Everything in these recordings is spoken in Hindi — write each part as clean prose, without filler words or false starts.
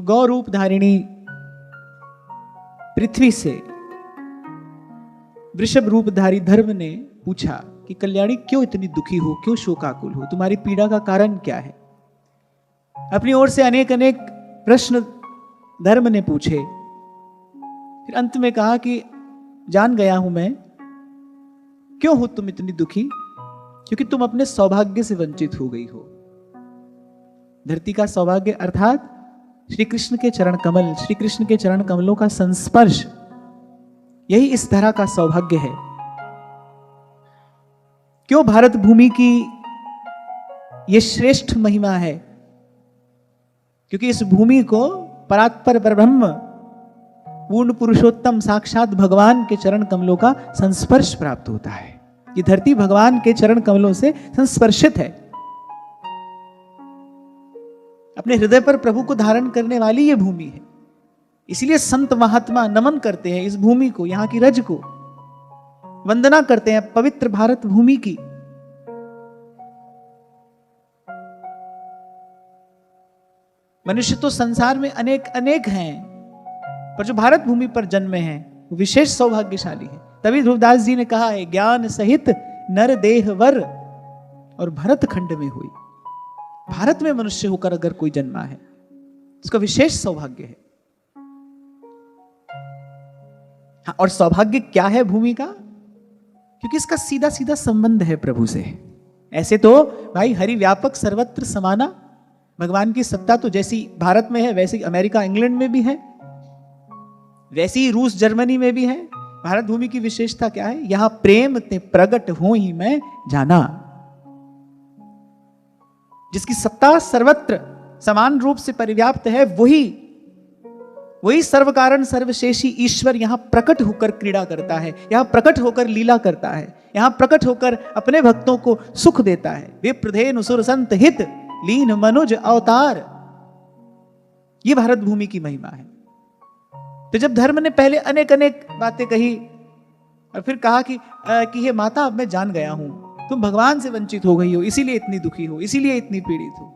गौ रूप धारिणी पृथ्वी से वृषभ रूपधारी धर्म ने पूछा कि कल्याणी क्यों इतनी दुखी हो, क्यों शोकाकुल हो, तुम्हारी पीड़ा का कारण क्या है। अपनी ओर से अनेक अनेक प्रश्न धर्म ने पूछे। फिर अंत में कहा कि जान गया हूं मैं, क्यों हो तुम इतनी दुखी, क्योंकि तुम अपने सौभाग्य से वंचित हो गई हो। धरती का सौभाग्य अर्थात श्री कृष्ण के चरण कमल, श्री कृष्ण के चरण कमलों का संस्पर्श, यही इस धरा का सौभाग्य है। क्यों भारत भूमि की यह श्रेष्ठ महिमा है, क्योंकि इस भूमि को परात्पर परब्रह्म पूर्ण पुरुषोत्तम साक्षात भगवान के चरण कमलों का संस्पर्श प्राप्त होता है। ये धरती भगवान के चरण कमलों से संस्पर्शित है। अपने हृदय पर प्रभु को धारण करने वाली ये भूमि है। इसलिए संत महात्मा नमन करते हैं इस भूमि को, यहां की रज को वंदना करते हैं पवित्र भारत भूमि की। मनुष्य तो संसार में अनेक अनेक हैं, पर जो भारत भूमि पर जन्मे हैं वो विशेष सौभाग्यशाली है। तभी ध्रुवदास जी ने कहा है, ज्ञान सहित नर देह वर और भरत खंड में हुई। भारत में मनुष्य होकर अगर कोई जन्मा है, उसका विशेष सौभाग्य है। हाँ, और सौभाग्य क्या है भूमि का, क्योंकि इसका सीधा सीधा संबंध है प्रभु से। ऐसे तो भाई हरि व्यापक सर्वत्र समाना, भगवान की सत्ता तो जैसी भारत में है वैसी अमेरिका इंग्लैंड में भी है, वैसी ही रूस जर्मनी में भी है। भारत भूमि की विशेषता क्या है, यहां प्रेम ते प्रगट हो ही मैं जाना। जिसकी सत्ता सर्वत्र समान रूप से परिव्याप्त है, वही सर्व कारण सर्वशेषी ईश्वर यहां प्रकट होकर क्रीड़ा करता है, यहां प्रकट होकर लीला करता है, यहां प्रकट होकर अपने भक्तों को सुख देता है। विप्रधेनु सुर संत हित लीन मनुज अवतार, यह भारत भूमि की महिमा है। तो जब धर्म ने पहले अनेक अनेक बातें कही और फिर कहा कि हे माता, अब मैं जान गया हूं, तुम भगवान से वंचित हो गई हो, इसीलिए इतनी दुखी हो, इसीलिए इतनी पीड़ित हो।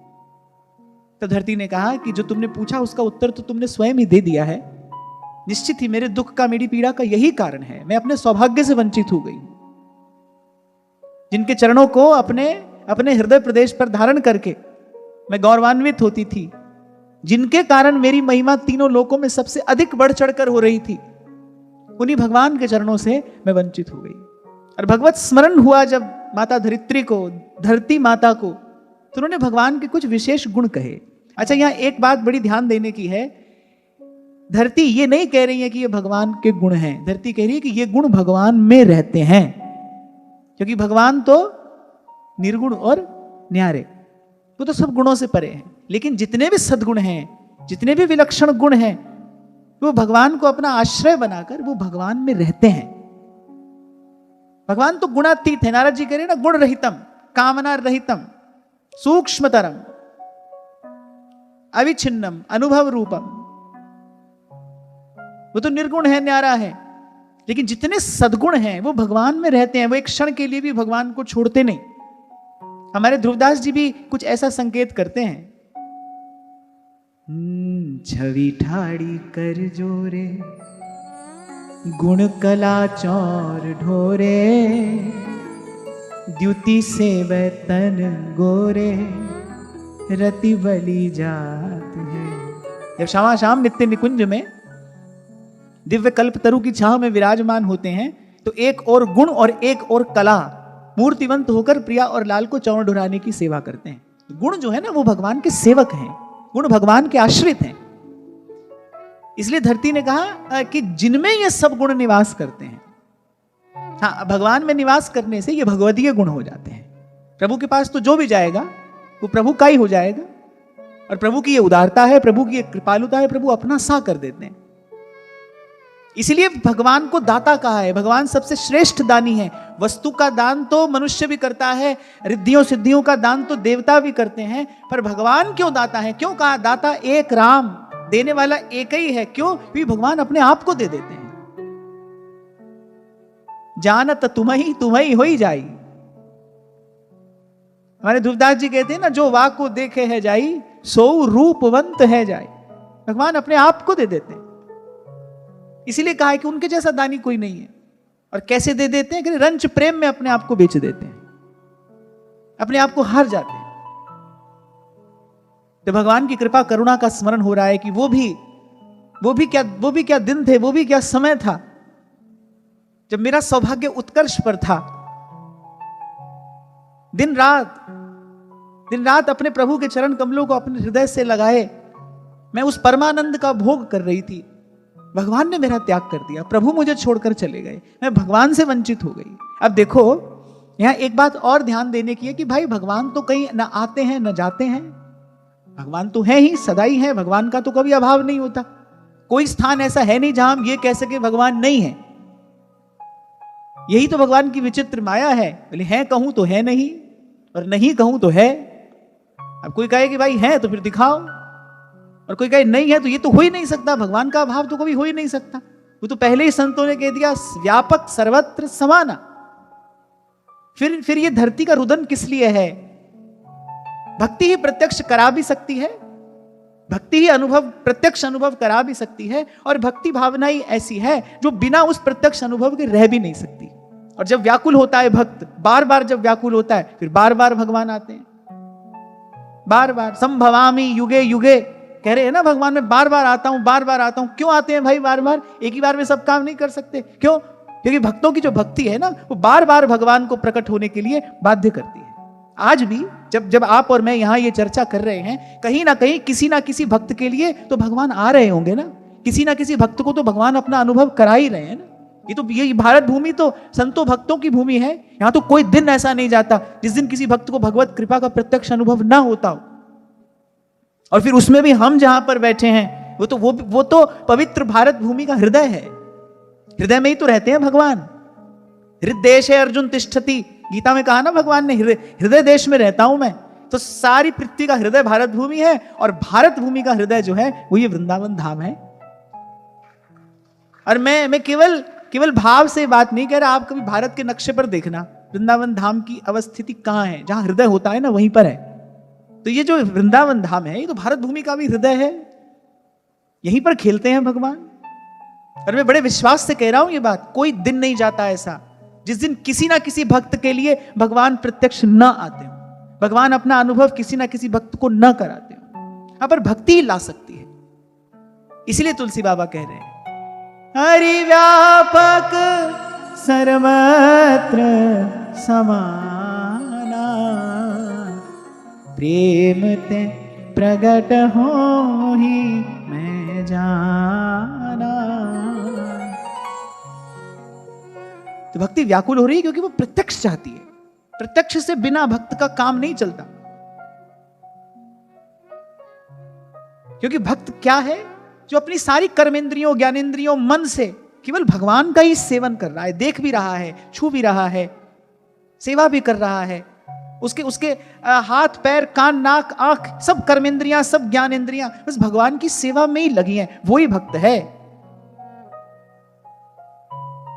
तो धरती ने कहा कि जो तुमने पूछा उसका उत्तर तो तुमने स्वयं ही दे दिया है। निश्चित ही मेरे दुख का, मेरी पीड़ा का यही कारण है, मैं अपने सौभाग्य से वंचित हो गई। जिनके चरणों को अपने हृदय प्रदेश पर धारण करके मैं गौरवान्वित होती थी, जिनके कारण मेरी महिमा तीनों लोकों में सबसे अधिक बढ़ चढ़कर हो रही थी, उन्हीं भगवान के चरणों से मैं वंचित हो गई। और भगवत स्मरण हुआ जब माता धरित्री को, धरती माता को, तो उन्होंने भगवान के कुछ विशेष गुण कहे। अच्छा, यहां एक बात बड़ी ध्यान देने की है, धरती ये नहीं कह रही है कि ये भगवान के गुण हैं, धरती कह रही है कि ये गुण भगवान में रहते हैं, क्योंकि भगवान तो निर्गुण और न्यारे, वो तो सब गुणों से परे हैं। लेकिन जितने भी सद्गुण हैं, जितने भी विलक्षण गुण हैं, वो भगवान को अपना आश्रय बनाकर वो भगवान में रहते हैं। भगवान तो गुणातीत है। नारद जी कह रहे ना, गुण रहितम कामना रहितम सूक्ष्मतरम अविच्छिन्नम अनुभव रूपम। वो तो निर्गुण है, न्यारा है, लेकिन जितने सद्गुण हैं वो भगवान में रहते हैं। वो एक क्षण के लिए भी भगवान को छोड़ते नहीं। हमारे ध्रुवदास जी भी कुछ ऐसा संकेत करते हैं, छवि ठाड़ी कर जोरे गुण कला चौर ढोरे, द्युति से वतन गोरे रति बलि जात है। जब श्यामा शाम नित्य निकुंज में दिव्य कल्पतरु की छांव में विराजमान होते हैं, तो एक और गुण और एक और कला मूर्तिवंत होकर प्रिया और लाल को चौर ढुराने की सेवा करते हैं। गुण जो है ना, वो भगवान के सेवक हैं, गुण भगवान के आश्रित हैं। इसलिए धरती ने कहा कि जिनमें ये सब गुण निवास करते हैं, हाँ, भगवान में निवास करने से ये भगवदीय गुण हो जाते हैं। प्रभु के पास तो जो भी जाएगा वो प्रभु का ही हो जाएगा। और प्रभु की ये उदारता है, प्रभु की ये कृपालुता है, प्रभु अपना सा कर देते हैं। इसलिए भगवान को दाता कहा है। भगवान सबसे श्रेष्ठ दानी है। वस्तु का दान तो मनुष्य भी करता है, रिद्धियों सिद्धियों का दान तो देवता भी करते हैं, पर भगवान क्यों दाता है? क्यों कहा दाता एक राम, देने वाला एक ही है। क्यों? क्योंकि भगवान अपने आप को दे देते हैं। जानत तुम्हें हो ही जाई। हमारे ध्रुवदास जी कहते हैं ना, जो वाक को देखे है जाई, सो रूपवंत है जाई। भगवान अपने आप को दे देते हैं। इसीलिए कहा है कि उनके जैसा दानी कोई नहीं है। और कैसे दे देते हैं कि रंच प्रेम में अपने आप को बेच देते हैं, अपने आप को हार जाते हैं। तो भगवान की कृपा करुणा का स्मरण हो रहा है कि वो भी क्या दिन थे, वो भी क्या समय था जब मेरा सौभाग्य उत्कर्ष पर था। दिन रात अपने प्रभु के चरण कमलों को अपने हृदय से लगाए मैं उस परमानंद का भोग कर रही थी। भगवान ने मेरा त्याग कर दिया, प्रभु मुझे छोड़कर चले गए, मैं भगवान से वंचित हो गई। अब देखो यहां एक बात और ध्यान देने की है कि भाई भगवान तो कहीं ना आते हैं ना जाते हैं, भगवान तो है ही, सदा ही है, भगवान का तो कभी अभाव नहीं होता। कोई स्थान ऐसा है नहीं जहां हम ये कह सके भगवान नहीं है। यही तो भगवान की विचित्र माया है। बोले है कहूं तो है नहीं और नहीं कहूं तो है। अब कोई कहे कि भाई है तो फिर दिखाओ, और कोई कहे नहीं है तो ये तो हो ही नहीं सकता, भगवान का अभाव तो कभी हो ही नहीं सकता। वो तो पहले ही संतों ने कह दिया व्यापक सर्वत्र समाना। फिर ये धरती का रुदन किस लिए है? भक्ति ही प्रत्यक्ष करा भी सकती है, भक्ति ही प्रत्यक्ष अनुभव करा भी सकती है। और भक्ति भावना ही ऐसी है जो बिना उस प्रत्यक्ष अनुभव के रह भी नहीं सकती। और जब व्याकुल होता है भक्त, बार बार जब व्याकुल होता है, फिर बार बार भगवान आते हैं। बार बार संभवामि युगे युगे कह रहे हैं ना भगवान, मैं बार बार आता हूं, बार बार आता हूं। क्यों आते हैं भाई बार बार? एक ही बार में सब काम नहीं कर सकते। क्यों? क्योंकि भक्तों की जो भक्ति है ना, वो बार बार भगवान को प्रकट होने के लिए बाध्य करती है। आज भी जब आप और मैं यहां ये चर्चा कर रहे हैं, कहीं ना कहीं किसी ना किसी भक्त के लिए तो भगवान आ रहे होंगे ना, किसी ना किसी भक्त को तो भगवान अपना अनुभव करा ही रहे हैं ना। ये भारत भूमि तो संतों भक्तों की भूमि है। यहां तो कोई दिन ऐसा नहीं जाता जिस दिन किसी भक्त को भगवत कृपा का प्रत्यक्ष अनुभव ना होता हो। और फिर उसमें भी हम जहां पर बैठे हैं, वो तो पवित्र भारत भूमि का हृदय है। हृदय में ही तो रहते हैं भगवान। हृदय है अर्जुन तिष्ठति, गीता में कहा ना भगवान ने, हृदय देश में रहता हूं मैं। तो सारी पृथ्वी का हृदय भारत भूमि है, और भारत भूमि का हृदय जो है वो ये वृंदावन धाम है। और मैं केवल भाव से बात नहीं कह रहा। आप कभी भारत के नक्शे पर देखना वृंदावन धाम की अवस्थिति कहां है। जहां हृदय होता है ना, वहीं पर है। तो ये जो वृंदावन धाम है, ये तो भारत भूमि का भी हृदय है। यहीं पर खेलते हैं भगवान। और मैं बड़े विश्वास से कह रहा हूं ये बात, कोई दिन नहीं जाता ऐसा जिस दिन किसी ना किसी भक्त के लिए भगवान प्रत्यक्ष न आते हो, भगवान अपना अनुभव किसी ना किसी भक्त को न कराते हो। यहां पर भक्ति ही ला सकती है। इसलिए तुलसी बाबा कह रहे हैं हरि व्यापक सर्वत्र समाना, प्रेम ते प्रगट हो ही मैं जाना। तो भक्ति व्याकुल हो रही है क्योंकि वो प्रत्यक्ष चाहती है। प्रत्यक्ष से बिना भक्त का काम नहीं चलता। क्योंकि भक्त क्या है? जो अपनी सारी कर्मेंद्रियों, ज्ञानेंद्रियों, मन से केवल भगवान का ही सेवन कर रहा है, देख भी रहा है, छू भी रहा है, सेवा भी कर रहा है। उसके हाथ पैर कान नाक आंख सब कर्मेंद्रियां, सब ज्ञानेंद्रियां बस भगवान की सेवा में ही लगी हैं। वो ही भक्त है।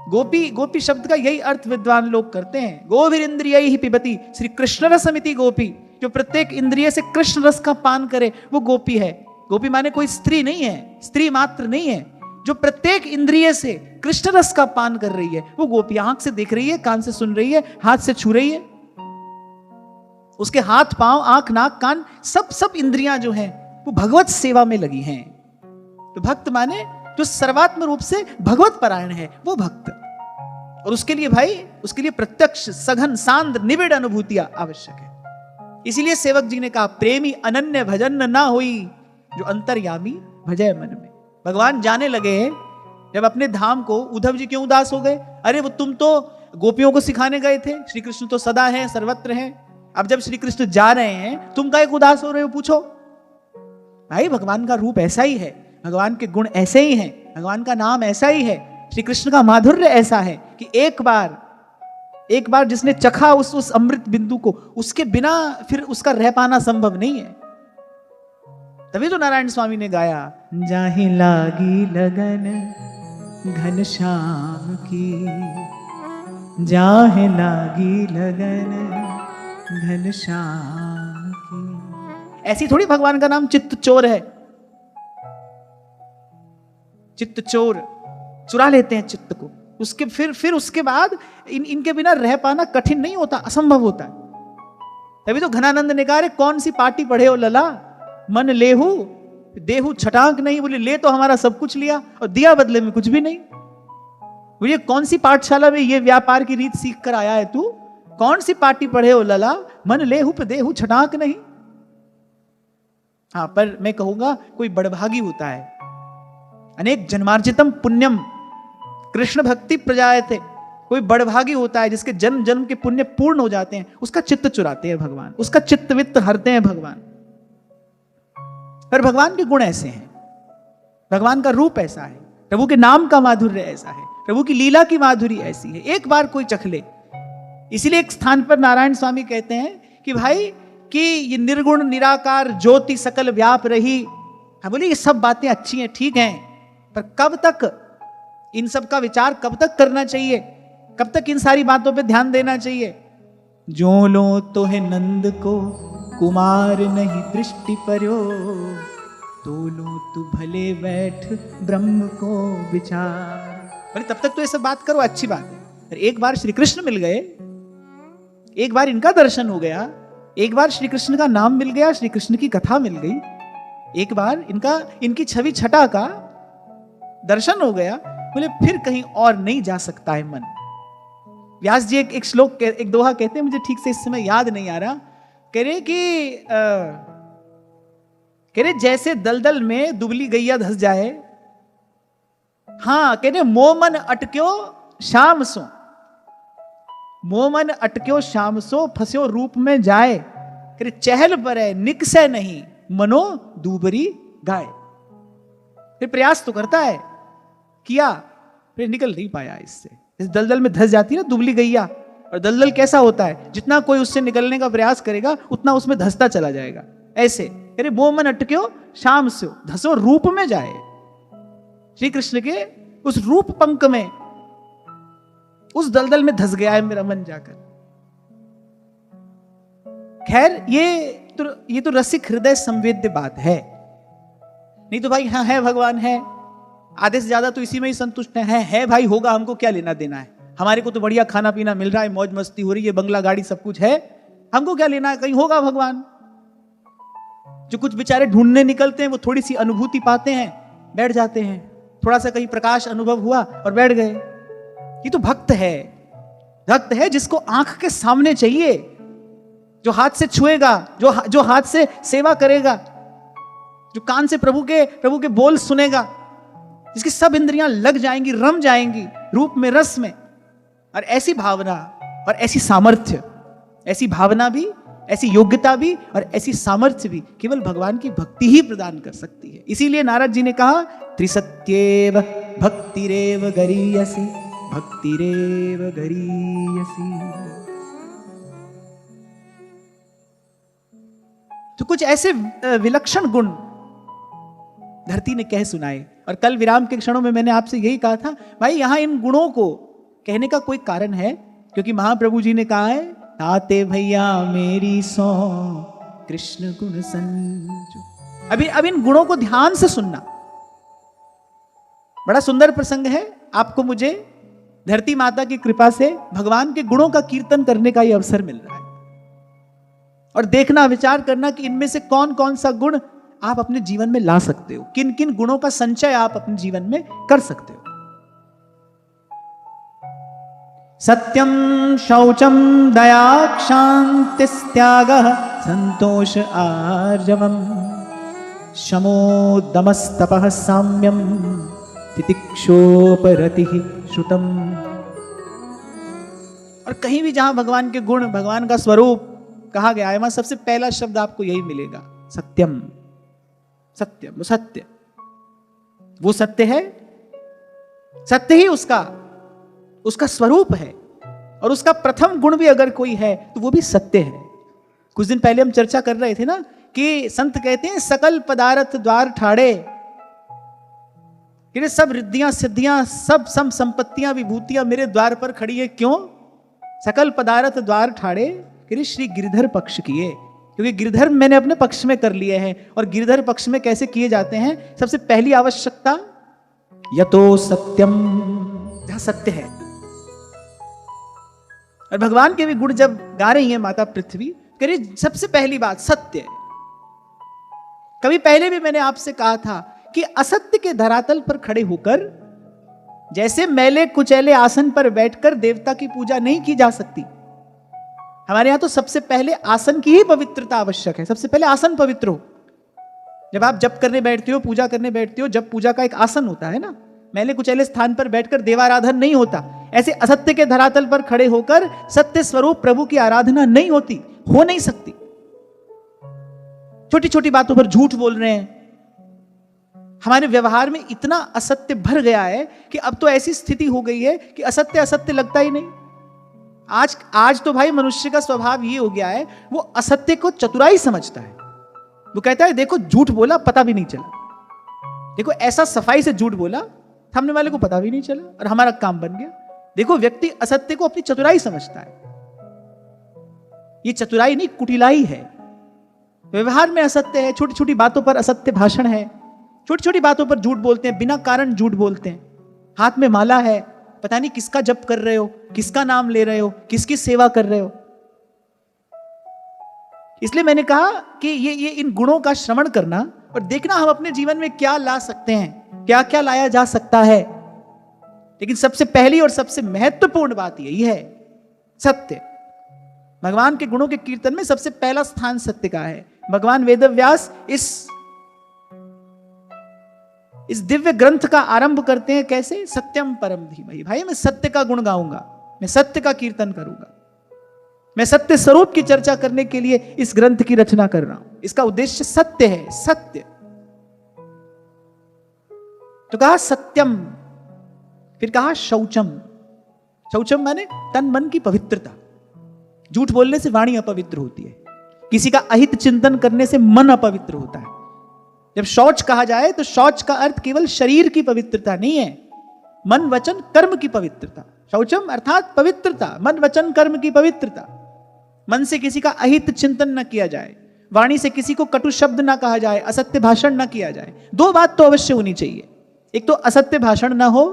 गोपी शब्द का यही अर्थ विद्वान लोग करते हैं। गोभिरिंद्रियैहि पिबति श्री कृष्ण रसमिति गोपी। जो प्रत्येक इंद्रिय से कृष्ण रस का पान करे वो गोपी है। गोपी माने कोई स्त्री नहीं है, स्त्री मात्र नहीं है। जो प्रत्येक इंद्रिय से कृष्ण रस का पान कर रही है वो गोपी। आंख से देख रही है, कान से सुन रही है, हाथ से छू रही है। उसके हाथ पांव आंख नाक कान सब इंद्रियां जो हैं वो भगवत सेवा में लगी हैं। तो भक्त माने जो सर्वात्म रूप से भगवत परायण है वो भक्त। और उसके लिए प्रत्यक्ष सघन सांद्र निबिड़ अनुभूतियां आवश्यक है। इसीलिए सेवक जी ने कहा प्रेमी अनन्य भजन ना होई, जो अंतर्यामी भजय मन में। भगवान जाने लगे जब अपने धाम को, उद्धव जी क्यों उदास हो गए? अरे वो तुम तो गोपियों को सिखाने गए थे, श्री कृष्ण तो सदा है, सर्वत्र है। अब जब श्री कृष्ण जा रहे हैं तुम का एक उदास हो रहे हो? पूछो भाई, भगवान का रूप ऐसा ही है, भगवान के गुण ऐसे ही हैं, भगवान का नाम ऐसा ही है, श्री कृष्ण का माधुर्य ऐसा है कि एक बार जिसने चखा उस अमृत बिंदु को, उसके बिना फिर उसका रह पाना संभव नहीं है। तभी तो नारायण स्वामी ने गाया जाहि लागी लगन घनश्याम की, जाहि लागी लगन घनश्याम की। ऐसी थोड़ी भगवान का नाम चित्त चोर है। चित्त चोर चुरा लेते हैं चित्त को। उसके फिर उसके बाद इनके बिना रह पाना कठिन नहीं होता, असंभव होता है। तभी तो घनानंद ने कहा, कौन सी पार्टी पढ़े हो लला, मन लेहू देहू छटांक नहीं। बोले ले तो हमारा सब कुछ लिया और दिया बदले में कुछ भी नहीं। बोले कौन सी पाठशाला में ये व्यापार की रीत सीख कर आया है तू, कौन सी पार्टी पढ़े हो लला, मन लेहू पे देहू छटांक नहीं। हाँ, पर मैं कहूंगा कोई बड़भागी होता है, अनेक जन्मार्जितम पुण्यम कृष्ण भक्ति प्रजायते, कोई बड़भागी होता है जिसके जन्म जन्म के पुण्य पूर्ण हो जाते हैं, उसका चित्त चुराते हैं भगवान, उसका चित्त वित्त हरते हैं भगवान। पर भगवान के गुण ऐसे हैं, भगवान का रूप ऐसा है, प्रभु के नाम का माधुर्य ऐसा है, प्रभु की लीला की माधुरी ऐसी है, एक बार कोई चख ले। इसीलिए एक स्थान पर नारायण स्वामी कहते हैं कि भाई कि ये निर्गुण निराकार ज्योति सकल व्याप रही। हाँ, बोलिए ये सब बातें अच्छी हैं, ठीक हैं, पर कब तक इन सब का विचार कब तक करना चाहिए, कब तक इन सारी बातों पे ध्यान देना चाहिए। जो लो तो है नंद को कुमार नहीं दृष्टि पर्यो, तो लो तू भले बैठ ब्रह्म को विचार। बोले तब तक तो ये सब बात करो, अच्छी बात है। पर एक बार श्री कृष्ण मिल गए, एक बार इनका दर्शन हो गया, एक बार श्री कृष्ण का नाम मिल गया, श्री कृष्ण की कथा मिल गई, एक बार इनकी छवि छटा का दर्शन हो गया, बोले फिर कहीं और नहीं जा सकता है मन। व्यास जी एक श्लोक एक दोहा कहते हैं, मुझे ठीक से इस समय याद नहीं आ रहा, कह रहे जैसे दलदल में दुबली गैया धस जाए, हाँ कह रहे मोमन अटक्यो शाम सो, मोमन अटक्यो शाम सो फस्यो रूप में जाए, कह रहे चहल पर है निकसे नहीं मनो दूबरी गाय। फिर प्रयास तो करता है, किया, फिर निकल नहीं पाया इससे। इस दलदल में धस जाती है ना दुबली गैया, और दलदल कैसा होता है, जितना कोई उससे निकलने का प्रयास करेगा उतना उसमें धसता चला जाएगा। ऐसे अरे मोमन अटक्यो शाम से धसो रूप में जाए, श्री कृष्ण के उस रूप पंक में, उस दलदल में धस गया है मेरा मन जाकर। खैर ये तो रसिक हृदय संवेद्य बात है, नहीं तो भाई हाँ है भगवान है, आधे से ज्यादा तो इसी में ही संतुष्ट है भाई, होगा, हमको क्या लेना देना है, हमारे को तो बढ़िया खाना पीना मिल रहा है, मौज मस्ती हो रही है, बंगला गाड़ी सब कुछ है, हमको क्या लेना है, कहीं होगा भगवान। जो कुछ बेचारे ढूंढने निकलते हैं वो थोड़ी सी अनुभूति पाते हैं, बैठ जाते हैं, थोड़ा सा कहीं प्रकाश अनुभव हुआ और बैठ गए। ये तो भक्त है जिसको आंख के सामने चाहिए, जो हाथ से छुएगा, जो हाथ से सेवा करेगा, जो कान से प्रभु के बोल सुनेगा, जिसकी सब इंद्रियां लग जाएंगी, रम जाएंगी रूप में, रस में। और ऐसी भावना और ऐसी सामर्थ्य, ऐसी भावना भी, ऐसी योग्यता भी और ऐसी सामर्थ्य भी केवल भगवान की भक्ति ही प्रदान कर सकती है। इसीलिए नारद जी ने कहा त्रिसत्येव भक्तिरेव गरीयसी, भक्तिरेव गरीयसी। तो कुछ ऐसे विलक्षण गुण धरती ने कह सुनाए। और कल विराम के क्षणों में मैंने आपसे यही कहा था, भाई यहां इन गुणों को कहने का कोई कारण है, क्योंकि महाप्रभु जी ने कहा है ताते भैया मेरी सो कृष्ण गुण संजो। अब इन गुणों को ध्यान से सुनना, बड़ा सुंदर प्रसंग है। आपको मुझे धरती माता की कृपा से भगवान के गुणों का कीर्तन करने का यह अवसर मिल रहा है, और देखना, विचार करना कि इनमें से कौन कौन सा गुण आप अपने जीवन में ला सकते हो, किन किन गुणों का संचय आप अपने जीवन में कर सकते हो। सत्यम शौचम दया क्षान्तिस्त्यागः संतोष आर्जवम् शमो दमस्तपः साम्यम तितिक्षोपरतिः श्रुतम्। और कहीं भी जहां भगवान के गुण, भगवान का स्वरूप कहा गया है, वहां सबसे पहला शब्द आपको यही मिलेगा, सत्यम। सत्य, वो सत्य, वो सत्य है, सत्य ही उसका स्वरूप है। और उसका प्रथम गुण भी अगर कोई है तो वो भी सत्य है। कुछ दिन पहले हम चर्चा कर रहे थे ना कि संत कहते हैं सकल पदार्थ द्वार ठाड़े, कि सब रिद्धियां सिद्धियां सब सम संपत्तियां विभूतियां मेरे द्वार पर खड़ी है। क्यों? सकल पदार्थ द्वार ठाड़े, कि श्री गिरधर पक्ष किए, क्योंकि गिरधर मैंने अपने पक्ष में कर लिए हैं। और गिरधर पक्ष में कैसे किए जाते हैं? सबसे पहली आवश्यकता यतो सत्यम, जहां सत्य है। और भगवान के भी गुण जब गा रही है माता पृथ्वी, कह रही सबसे पहली बात सत्य है। कभी पहले भी मैंने आपसे कहा था कि असत्य के धरातल पर खड़े होकर, जैसे मैले कुचैले आसन पर बैठकर देवता की पूजा नहीं की जा सकती, हमारे यहां तो सबसे पहले आसन की ही पवित्रता आवश्यक है। सबसे पहले आसन पवित्र हो। जब आप जप करने बैठते हो, पूजा करने बैठते हो, जब पूजा का एक आसन होता है ना, मैले कुचैले स्थान पर बैठकर देवाराधन नहीं होता। ऐसे असत्य के धरातल पर खड़े होकर सत्य स्वरूप प्रभु की आराधना नहीं होती, हो नहीं सकती। छोटी छोटी बातों पर झूठ बोल रहे हैं। हमारे व्यवहार में इतना असत्य भर गया है कि अब तो ऐसी स्थिति हो गई है कि असत्य असत्य लगता ही नहीं। आज तो भाई मनुष्य का स्वभाव ये हो गया है, वो असत्य को चतुराई समझता है। वो कहता है देखो झूठ बोला, पता भी नहीं चला। देखो ऐसा सफाई से झूठ बोला, सामने वाले को पता भी नहीं चला और हमारा काम बन गया। देखो व्यक्ति असत्य को अपनी चतुराई समझता है। ये चतुराई नहीं, कुटिलाई है। व्यवहार में असत्य है, छोटी छोटी बातों पर असत्य भाषण है, छोटी छोटी बातों पर झूठ बोलते हैं, बिना कारण झूठ बोलते हैं। हाथ में माला है, पता नहीं किसका जप कर रहे हो, किसका नाम ले रहे हो, किसकी सेवा कर रहे हो। इसलिए मैंने कहा कि ये इन गुणों का श्रवण करना और देखना हम अपने जीवन में क्या ला सकते हैं, क्या क्या लाया जा सकता है। लेकिन सबसे पहली और सबसे महत्वपूर्ण बात यही है, सत्य। भगवान के गुणों के कीर्तन में सबसे पहला स्थान सत्य का है। भगवान वेदव्यास इस दिव्य ग्रंथ का आरंभ करते हैं कैसे? सत्यम परम धीमहि। भाई मैं सत्य का गुण गाऊंगा, मैं सत्य का कीर्तन करूंगा, मैं सत्य स्वरूप की चर्चा करने के लिए इस ग्रंथ की रचना कर रहा हूं। इसका उद्देश्य सत्य है, सत्य। तो कहा सत्यम, फिर कहा शौचम। शौचम माने तन मन की पवित्रता। झूठ बोलने से वाणी अपवित्र होती है, किसी का अहित चिंतन करने से मन अपवित्र होता है। जब शौच कहा जाए तो शौच का अर्थ केवल शरीर की पवित्रता नहीं है, मन वचन कर्म की पवित्रता। शौचम अर्थात पवित्रता, मन वचन कर्म की पवित्रता। मन से किसी का अहित चिंतन न किया जाए, वाणी से किसी को कटु शब्द न कहा जाए, असत्य भाषण न किया जाए। दो बात तो अवश्य होनी चाहिए, एक तो असत्य भाषण ना हो।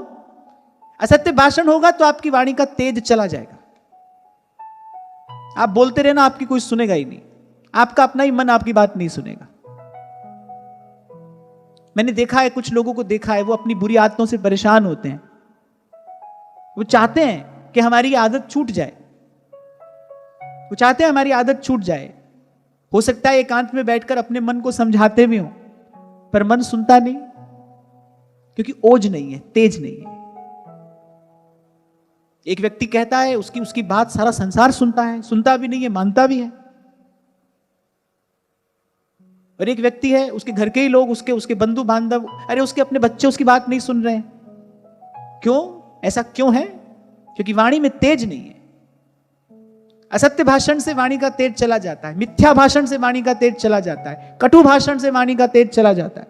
असत्य भाषण होगा तो आपकी वाणी का तेज चला जाएगा, आप बोलते रहना, आपकी कोई सुनेगा ही नहीं, आपका अपना ही मन आपकी बात नहीं सुनेगा। मैंने देखा है, कुछ लोगों को देखा है, वो अपनी बुरी आदतों से परेशान होते हैं। वो चाहते हैं कि हमारी आदत छूट जाए, वो चाहते हैं हमारी आदत छूट जाए। हो सकता है एकांत में बैठकर अपने मन को समझाते भी हो, पर मन सुनता नहीं, क्योंकि ओज नहीं है, तेज नहीं है। एक व्यक्ति कहता है, उसकी बात सारा संसार सुनता है, सुनता भी नहीं है, मानता भी है। और एक व्यक्ति है, उसके घर के ही लोग, उसके बंधु बांधव, अरे उसके अपने बच्चे उसकी बात नहीं सुन रहे हैं। क्यों? ऐसा क्यों है? क्योंकि वाणी में तेज नहीं है। असत्य भाषण से वाणी का तेज चला जाता है, मिथ्या भाषण से वाणी का तेज चला जाता है, कटु भाषण से वाणी का तेज चला जाता है।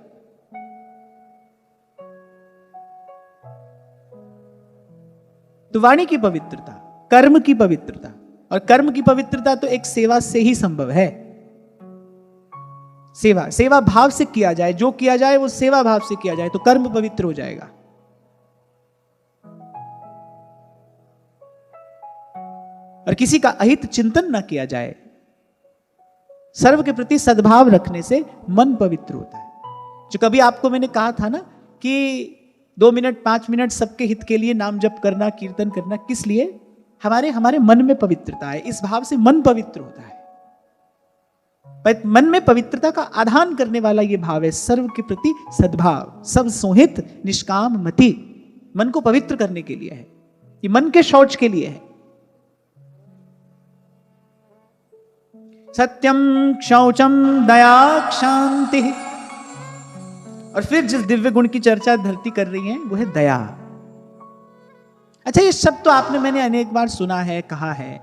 तो वाणी की पवित्रता, कर्म की पवित्रता, और कर्म की पवित्रता तो एक सेवा से ही संभव है। सेवा भाव से किया जाए, जो किया जाए वो सेवा भाव से किया जाए तो कर्म पवित्र हो जाएगा। और किसी का अहित चिंतन न किया जाए, सर्व के प्रति सद्भाव रखने से मन पवित्र होता है। जो कभी आपको मैंने कहा था ना कि 2 मिनट 5 मिनट सबके हित के लिए नाम जप करना, कीर्तन करना, किस लिए? हमारे मन में पवित्रता है, इस भाव से मन पवित्र होता है। मन में पवित्रता का आधान करने वाला यह भाव है, सर्व के प्रति सद्भाव, सब सोहित निष्काम मति। मन को पवित्र करने के लिए है, ये मन के शौच के लिए है। सत्यम शौचम दया शांति। और फिर जिस दिव्य गुण की चर्चा धरती कर रही है वो है दया। अच्छा, ये शब्द तो आपने मैंने अनेक बार सुना है, कहा है,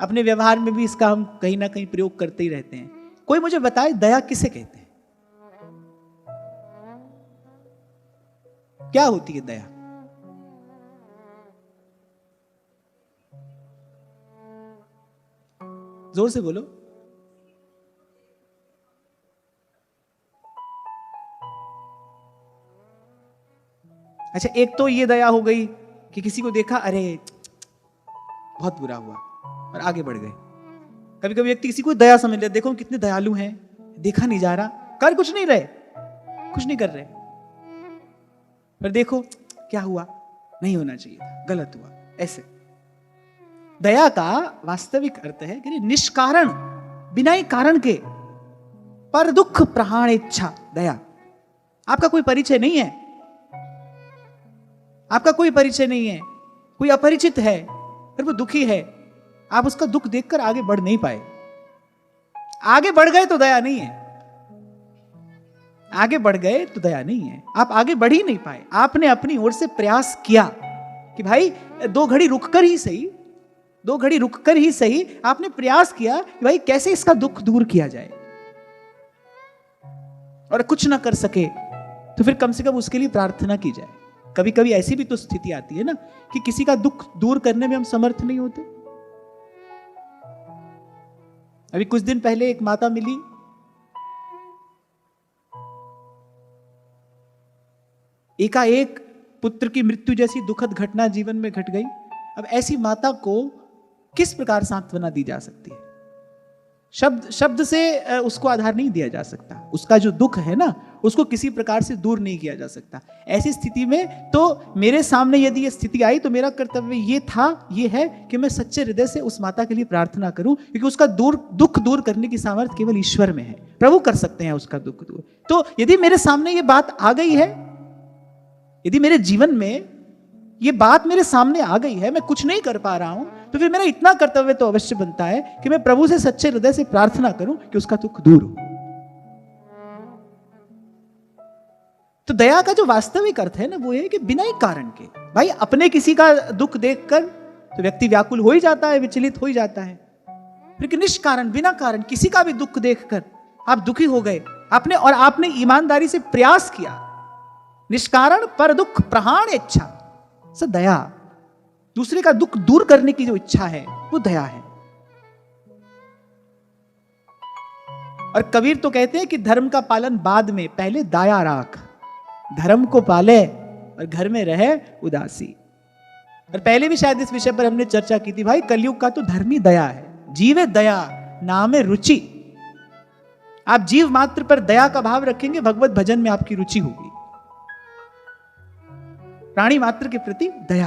अपने व्यवहार में भी इसका हम कहीं ना कहीं प्रयोग करते ही रहते हैं। कोई मुझे बताए दया किसे कहते हैं? क्या होती है दया? जोर से बोलो। अच्छा, एक तो ये दया हो गई कि किसी को देखा, अरे बहुत बुरा हुआ और आगे बढ़ गए। कभी कभी व्यक्ति किसी को दया समझ ले, देखो कितने दयालु हैं, देखा नहीं जा रहा, कर कुछ नहीं रहे, कुछ नहीं कर रहे, पर देखो क्या हुआ, नहीं होना चाहिए था, गलत हुआ। ऐसे दया का वास्तविक अर्थ है कि निष्कारण, बिना ही कारण के, पर दुख प्रहाण इच्छा दया। आपका कोई परिचय नहीं है, आपका कोई परिचय नहीं है, कोई अपरिचित है, फिर वो दुखी है, आप उसका दुख देखकर आगे बढ़ नहीं पाए। आगे बढ़ गए तो दया नहीं है, आगे बढ़ गए तो दया नहीं है, आप आगे बढ़ ही नहीं पाए। आपने अपनी ओर से प्रयास किया कि भाई 2 घड़ी रुककर ही सही, 2 घड़ी रुककर ही सही, आपने प्रयास किया कि भाई कैसे इसका दुख दूर किया जाए, और कुछ ना कर सके तो फिर कम से कम उसके लिए प्रार्थना की जाए। कभी कभी ऐसी भी तो स्थिति आती है ना कि किसी का दुख दूर करने में हम समर्थ नहीं होते। अभी कुछ दिन पहले एक माता मिली, एकाएक पुत्र की मृत्यु जैसी दुखद घटना जीवन में घट गई। अब ऐसी माता को किस प्रकार सांत्वना दी जा सकती है? शब्द से उसको आधार नहीं दिया जा सकता, उसका जो दुख है ना उसको किसी प्रकार से दूर नहीं किया जा सकता। ऐसी स्थिति में तो मेरे सामने यदि ये स्थिति आई तो मेरा कर्तव्य ये है कि मैं सच्चे हृदय से उस माता के लिए प्रार्थना करूं, क्योंकि उसका दुख दूर करने की सामर्थ्य केवल ईश्वर में है, प्रभु कर सकते हैं उसका दुख दूर। तो यदि मेरे सामने ये बात आ गई है, यदि मेरे जीवन में ये बात मेरे सामने आ गई है, मैं कुछ नहीं कर पा रहा हूं, तो फिर मेरा इतना कर्तव्य तो अवश्य बनता है कि मैं प्रभु से सच्चे हृदय से प्रार्थना करूं कि उसका दुख दूर हो। तो दया का जो वास्तविक अर्थ है ना वो है कि बिना ही कारण के, भाई अपने किसी का दुख देखकर तो व्यक्ति व्याकुल हो ही जाता है, विचलित हो ही जाता है, फिर निष्कारण बिना कारण किसी का भी दुख देखकर आप दुखी हो गए आपने, और आपने ईमानदारी से प्रयास किया, निष्कारण पर दुख प्रहाण इच्छा, सो दया, दूसरे का दुख दूर करने की जो इच्छा है वो दया है। और कबीर तो कहते हैं कि धर्म का पालन बाद में, पहले दया राख, धर्म को पाले और घर में रहे उदासी। और पहले भी शायद इस विषय पर हमने चर्चा की थी, भाई कलयुग का तो धर्म ही दया है, जीवे दया नामे रुचि। आप जीव मात्र पर दया का भाव रखेंगे, भगवत भजन में आपकी रुचि होगी, प्राणी मात्र के प्रति दया,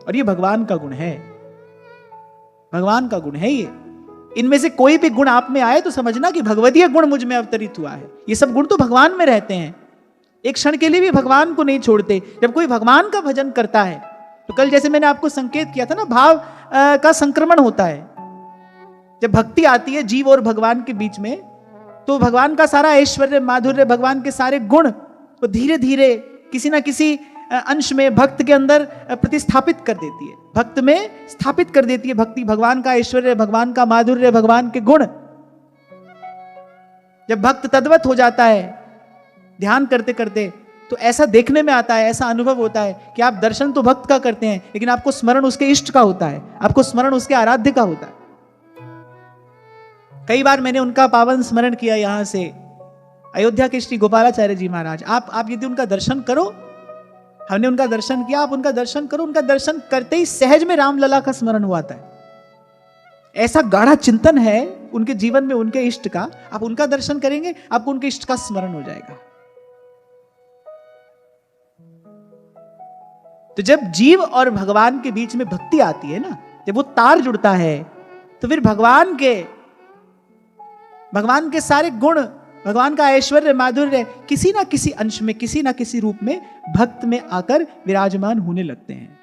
और ये भगवान का गुण है, भगवान का गुण है ये। इनमें से कोई भी गुण आप में आए तो समझना कि भगवतीय गुण मुझ में अवतरित हुआ है। ये सब गुण तो भगवान में रहते हैं, एक क्षण के लिए भी भगवान को नहीं छोड़ते। जब कोई भगवान का भजन करता है तो कल जैसे मैंने आपको संकेत किया था ना, भाव का संक्रमण होता है। जब भक्ति आती है जीव और भगवान के बीच में, तो भगवान का सारा ऐश्वर्य माधुर्य, भगवान के सारे गुण वो धीरे धीरे किसी ना किसी अंश में भक्त के अंदर प्रतिस्थापित कर देती है, भक्त में स्थापित कर देती है भक्ति, भगवान का ऐश्वर्य, भगवान का माधुर्य, भगवान के गुण। जब भक्त तद्वत हो जाता है ध्यान करते करते, तो ऐसा देखने में आता है, ऐसा अनुभव होता है कि आप दर्शन तो भक्त का करते हैं, लेकिन आपको स्मरण उसके इष्ट का होता है, आपको स्मरण उसके आराध्य का होता है। कई बार मैंने उनका पावन स्मरण किया यहां से, अयोध्या के श्री गोपालाचार्य जी महाराज। आप यदि उनका दर्शन करो, हमने उनका दर्शन किया, आप उनका दर्शन करो, उनका दर्शन करते ही सहज में रामलला का स्मरण हुआ था। ऐसा गाढ़ा चिंतन है उनके जीवन में उनके इष्ट का, आप उनका दर्शन करेंगे आपको उनके इष्ट का स्मरण हो जाएगा। तो जब जीव और भगवान के बीच में भक्ति आती है ना, जब वो तार जुड़ता है, तो फिर भगवान के सारे गुण, भगवान का ऐश्वर्य माधुर्य किसी ना किसी अंश में, किसी ना किसी रूप में भक्त में आकर विराजमान होने लगते हैं।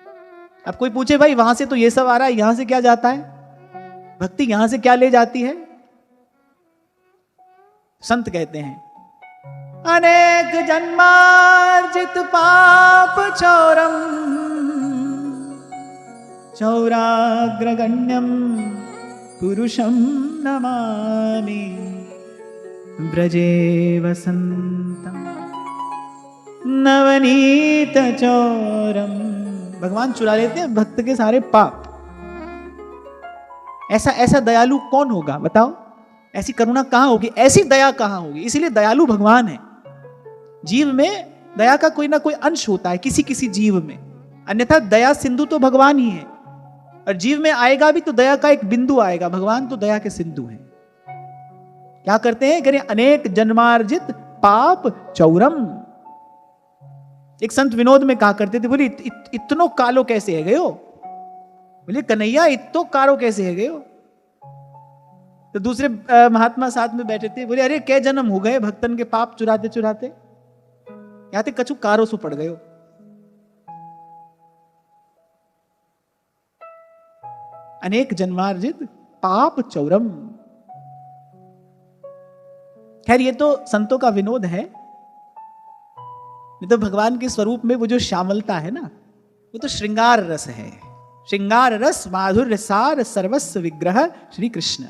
अब कोई पूछे भाई वहां से तो ये सब आ रहा है, यहां से क्या जाता है, भक्ति यहां से क्या ले जाती है? संत कहते हैं, अनेक जन्मार्जित पाप चौरम चौराग्रगण्यम पुरुषम नमामि ब्रजे वसंतम नवनीत चौरम। भगवान चुरा लेते हैं भक्त के सारे पाप। ऐसा दयालु कौन होगा बताओ? ऐसी करुणा कहां होगी, ऐसी दया कहां होगी? इसीलिए दयालु भगवान है। जीव में दया का कोई ना कोई अंश होता है किसी किसी जीव में, अन्यथा दया सिंधु तो भगवान ही है, और जीव में आएगा भी तो दया का एक बिंदु आएगा, भगवान तो दया के सिंधु हैं। क्या करते हैं, करें अनेक जन्मार्जित पाप चौरम। एक संत विनोद में कहा करते थे, बोले इतनो कालो कैसे है गयो, बोले कन्हैया इतो कारो कैसे है गयो। तो दूसरे महात्मा साथ में बैठे थे, बोले अरे क्या जन्म हो गए भक्तन के पाप चुराते चुराते, यहाँ थे कछु कारो सु पड़ गयो। अनेक जन्मार्जित पाप चौरम। खैर ये तो संतों का विनोद है, नहीं तो भगवान के स्वरूप में वो जो श्यामलता है ना, वो तो श्रृंगार रस है। श्रृंगार रस माधुर्य सार सर्वस्व विग्रह श्री कृष्ण।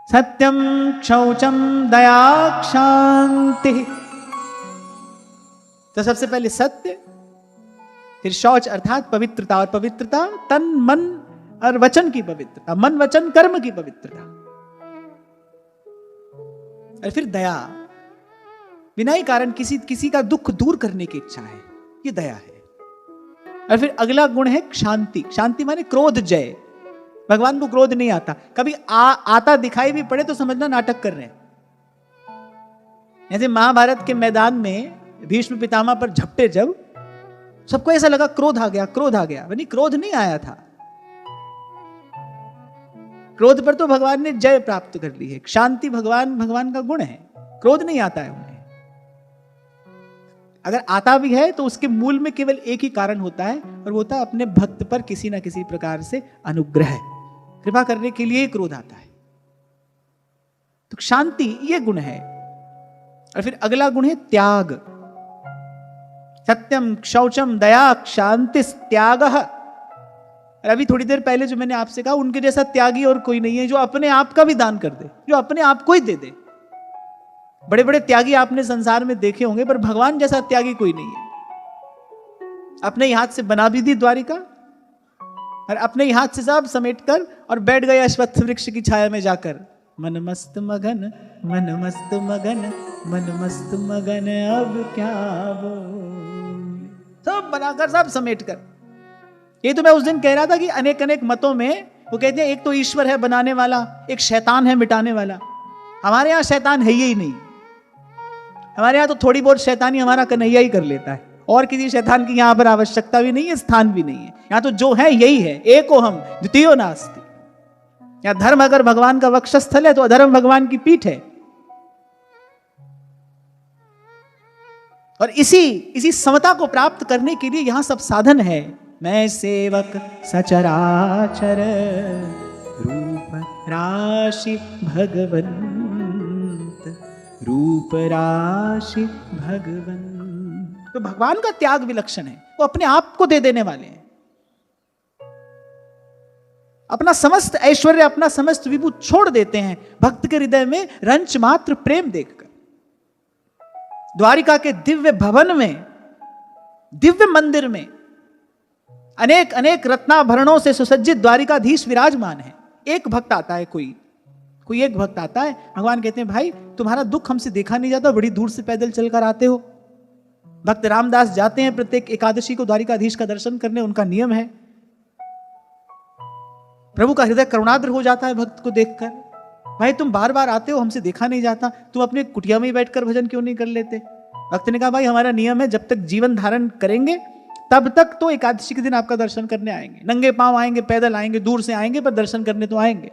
सत्यम शौचम दया शांति। तो सबसे पहले सत्य, फिर शौच अर्थात पवित्रता, और पवित्रता तन मन और वचन की पवित्रता, मन वचन कर्म की पवित्रता, और फिर दया, बिना ही कारण किसी का दुख दूर करने की इच्छा है, ये दया है। और फिर अगला गुण है शांति। शांति माने क्रोध जय। भगवान को क्रोध नहीं आता, कभी आता दिखाई भी पड़े तो समझना नाटक कर रहे हैं। जैसे महाभारत के मैदान में भीष्म पितामह पर झपटे, जब सबको ऐसा लगा क्रोध आ गया, क्रोध आ गया, यानी क्रोध नहीं आया था। क्रोध पर तो भगवान ने जय प्राप्त कर ली है। शांति भगवान का गुण है, क्रोध नहीं आता है उन्हें। अगर आता भी है तो उसके मूल में केवल एक ही कारण होता है, और वो होता है अपने भक्त पर किसी ना किसी प्रकार से अनुग्रह, कृपा करने के लिए क्रोध आता है। तो शांति ये गुण है। और फिर अगला गुण है त्याग। सत्यम शौचम दया शांति त्याग। और अभी थोड़ी देर पहले जो मैंने आपसे कहा, उनके जैसा त्यागी और कोई नहीं है, जो अपने आप का भी दान कर दे, जो अपने आप को ही दे दे। बड़े बड़े त्यागी आपने संसार में देखे होंगे, पर भगवान जैसा त्यागी कोई नहीं है। अपने ही हाथ से बना भी दी द्वारिका, और अपने ही हाथ से सब समेट कर और बैठ गए अश्वत्थ वृक्ष की छाया में जाकर। मन मस्त मगन, मन मस्त मगन, मन मस्त मगन, अब क्या बोल। सब बनाकर सब समेट कर। ये तो मैं उस दिन कह रहा था कि अनेक अनेक मतों में वो कहते हैं एक तो ईश्वर है बनाने वाला, एक शैतान है मिटाने वाला। हमारे यहाँ शैतान है ही नहीं। हमारे यहाँ तो थोड़ी बहुत शैतानी हमारा कन्हैया ही कर लेता है, और किसी शैतान की यहाँ पर आवश्यकता भी नहीं है, स्थान भी नहीं है। यहाँ तो जो है यही है, एको हम द्वितीयो नास्ति। यहाँ धर्म अगर भगवान का वक्षस्थल है तो अधर्म भगवान की पीठ है। और इसी समता को प्राप्त करने के लिए यहां सब साधन है। मैं सेवक सचराचर रूप राशि भगवंत, रूप राशि भगवंत। तो भगवान का त्याग विलक्षण है, वो अपने आप को दे देने वाले हैं। अपना समस्त ऐश्वर्य, अपना समस्त विभू छोड़ देते हैं भक्त के हृदय में रंच मात्र प्रेम देखकर। द्वारिका के दिव्य भवन में, दिव्य मंदिर में अनेक अनेक रत्नाभरणों से सुसज्जित द्वारिकाधीश विराजमान है। एक भक्त आता है, कोई एक भक्त आता है, भगवान कहते हैं भाई तुम्हारा दुख हमसे देखा नहीं जाता, बड़ी दूर से पैदल चलकर आते हो। भक्त रामदास जाते हैं प्रत्येक एकादशी को द्वारिकाधीश का दर्शन करने, उनका नियम है। प्रभु का हृदय करुणाद्र हो जाता है भक्त को देखकर। भाई तुम बार बार आते हो, हमसे देखा नहीं जाता, तुम अपने कुटिया में ही बैठकर भजन क्यों नहीं कर लेते। भक्त ने कहा भाई हमारा नियम है, जब तक जीवन धारण करेंगे तब तक तो एकादशी के दिन आपका दर्शन करने आएंगे। नंगे पांव आएंगे, पैदल आएंगे, दूर से आएंगे, पर दर्शन करने तो आएंगे।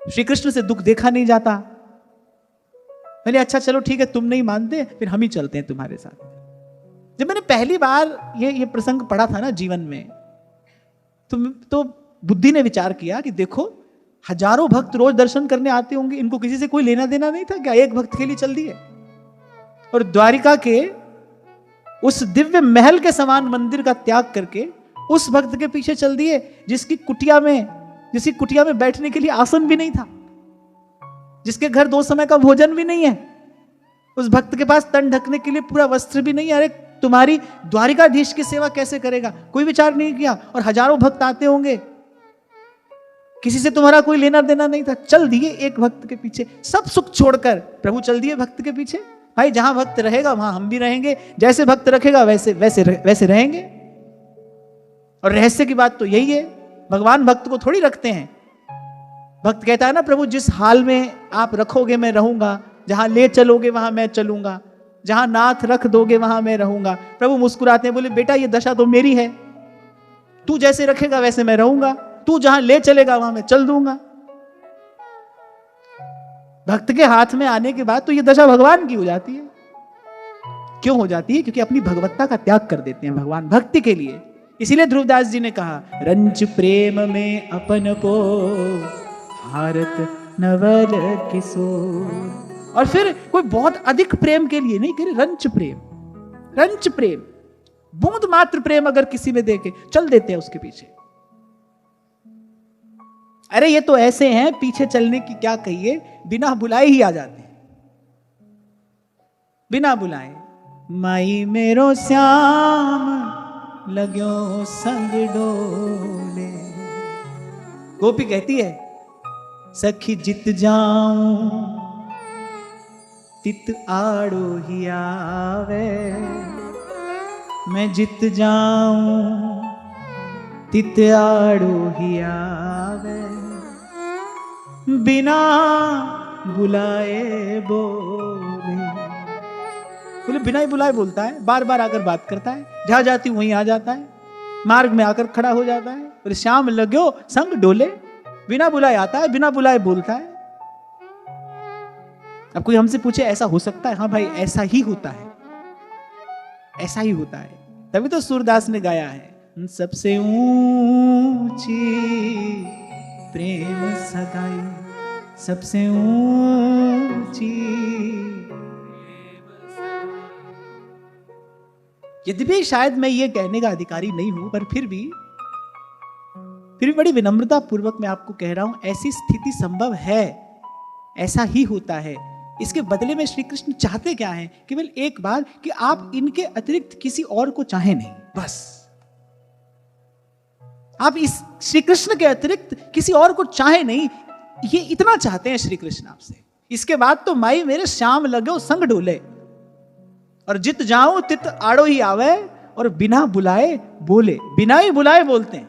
श्री कृष्ण से दुख देखा नहीं जाता। मैंने अच्छा चलो ठीक है, तुम नहीं मानते, फिर हम ही चलते हैं तुम्हारे साथ। जब मैंने पहली बार ये प्रसंग पढ़ा था ना जीवन में, तो बुद्धि ने विचार किया कि देखो हजारों भक्त रोज दर्शन करने आते होंगे, इनको किसी से कोई लेना देना नहीं था क्या, एक भक्त के लिए चल दिए। और द्वारिका के उस दिव्य महल के समान मंदिर का त्याग करके उस भक्त के पीछे चल दिए जिसकी कुटिया में बैठने के लिए आसन भी नहीं था, जिसके घर 2 समय का भोजन भी नहीं है, उस भक्त के पास तन ढकने के लिए पूरा वस्त्र भी नहीं है। अरे तुम्हारी द्वारिकाधीश की सेवा कैसे करेगा, कोई विचार नहीं किया। और हजारों भक्त आते होंगे, किसी से तुम्हारा कोई लेना देना नहीं था, चल दिए एक भक्त के पीछे। सब सुख छोड़कर प्रभु चल दिए भक्त के पीछे। भाई जहां भक्त रहेगा वहां हम भी रहेंगे, जैसे भक्त रखेगा वैसे वैसे वैसे रहेंगे। और रहस्य की बात तो यही है, भगवान भक्त को थोड़ी रखते हैं। भक्त कहता है ना, प्रभु जिस हाल में आप रखोगे मैं रहूंगा, जहां ले चलोगे वहां मैं चलूंगा, जहां नाथ रख दोगे वहां मैं रहूंगा। प्रभु मुस्कुराते हैं, बोले बेटा ये दशा तो मेरी है, तू जैसे रखेगा वैसे मैं रहूंगा, तू जहां ले चलेगा वहां मैं चल दूंगा। भक्त के हाथ में आने के बाद तो ये दशा भगवान की हो जाती है। क्यों हो जाती है? क्योंकि अपनी भगवत्ता का त्याग कर देते हैं भगवान भक्ति के लिए। इसीलिए ध्रुवदास जी ने कहा, रंच प्रेम में अपन को भारत नवल किशोर। और फिर कोई बहुत अधिक प्रेम के लिए नहीं कह रहे, रंच प्रेम, रंच प्रेम, बूंद मात्र प्रेम अगर किसी में देखे चल देते हैं उसके पीछे। अरे ये तो ऐसे हैं, पीछे चलने की क्या कहिए, बिना बुलाए ही आ जाते हैं, बिना बुलाए। माई मेरो श्याम लग्यो संग डोले। गोपी कहती है, सखी जित जाऊं तित आड़ो ही आवे, मैं जित जाऊं तित आड़ो ही आवे, बिना बुलाए बोले। बोले बिना ही बुलाए बोलता है, बार बार आकर बात करता है, जहां जाती वहीं आ जाता है, मार्ग में आकर खड़ा हो जाता है। और श्याम लग्यो संग डोले, बिना बुलाए आता है, बिना बुलाए बोलता है। अब कोई हमसे पूछे ऐसा हो सकता है? हाँ भाई ऐसा ही होता है, ऐसा ही होता है। तभी तो सूरदास ने गाया है, सबसे ऊंची प्रेम सगाई, सबसे ऊंची। यद्यपि शायद मैं ये कहने का अधिकारी नहीं हूं, पर फिर भी बड़ी विनम्रता पूर्वक मैं आपको कह रहा हूं, ऐसी स्थिति संभव है, ऐसा ही होता है। इसके बदले में श्री कृष्ण चाहते क्या है? केवल एक बार कि आप इनके अतिरिक्त किसी और को चाहे नहीं, बस। आप इस श्री कृष्ण के अतिरिक्त किसी और को चाहे नहीं, ये इतना चाहते हैं श्री कृष्ण आपसे। इसके बाद तो माई मेरे श्याम लगे संग डोले, और जित जाऊं तित आड़ो ही आवे, और बिना बुलाए बोले, बिना ही बुलाए बोलते हैं।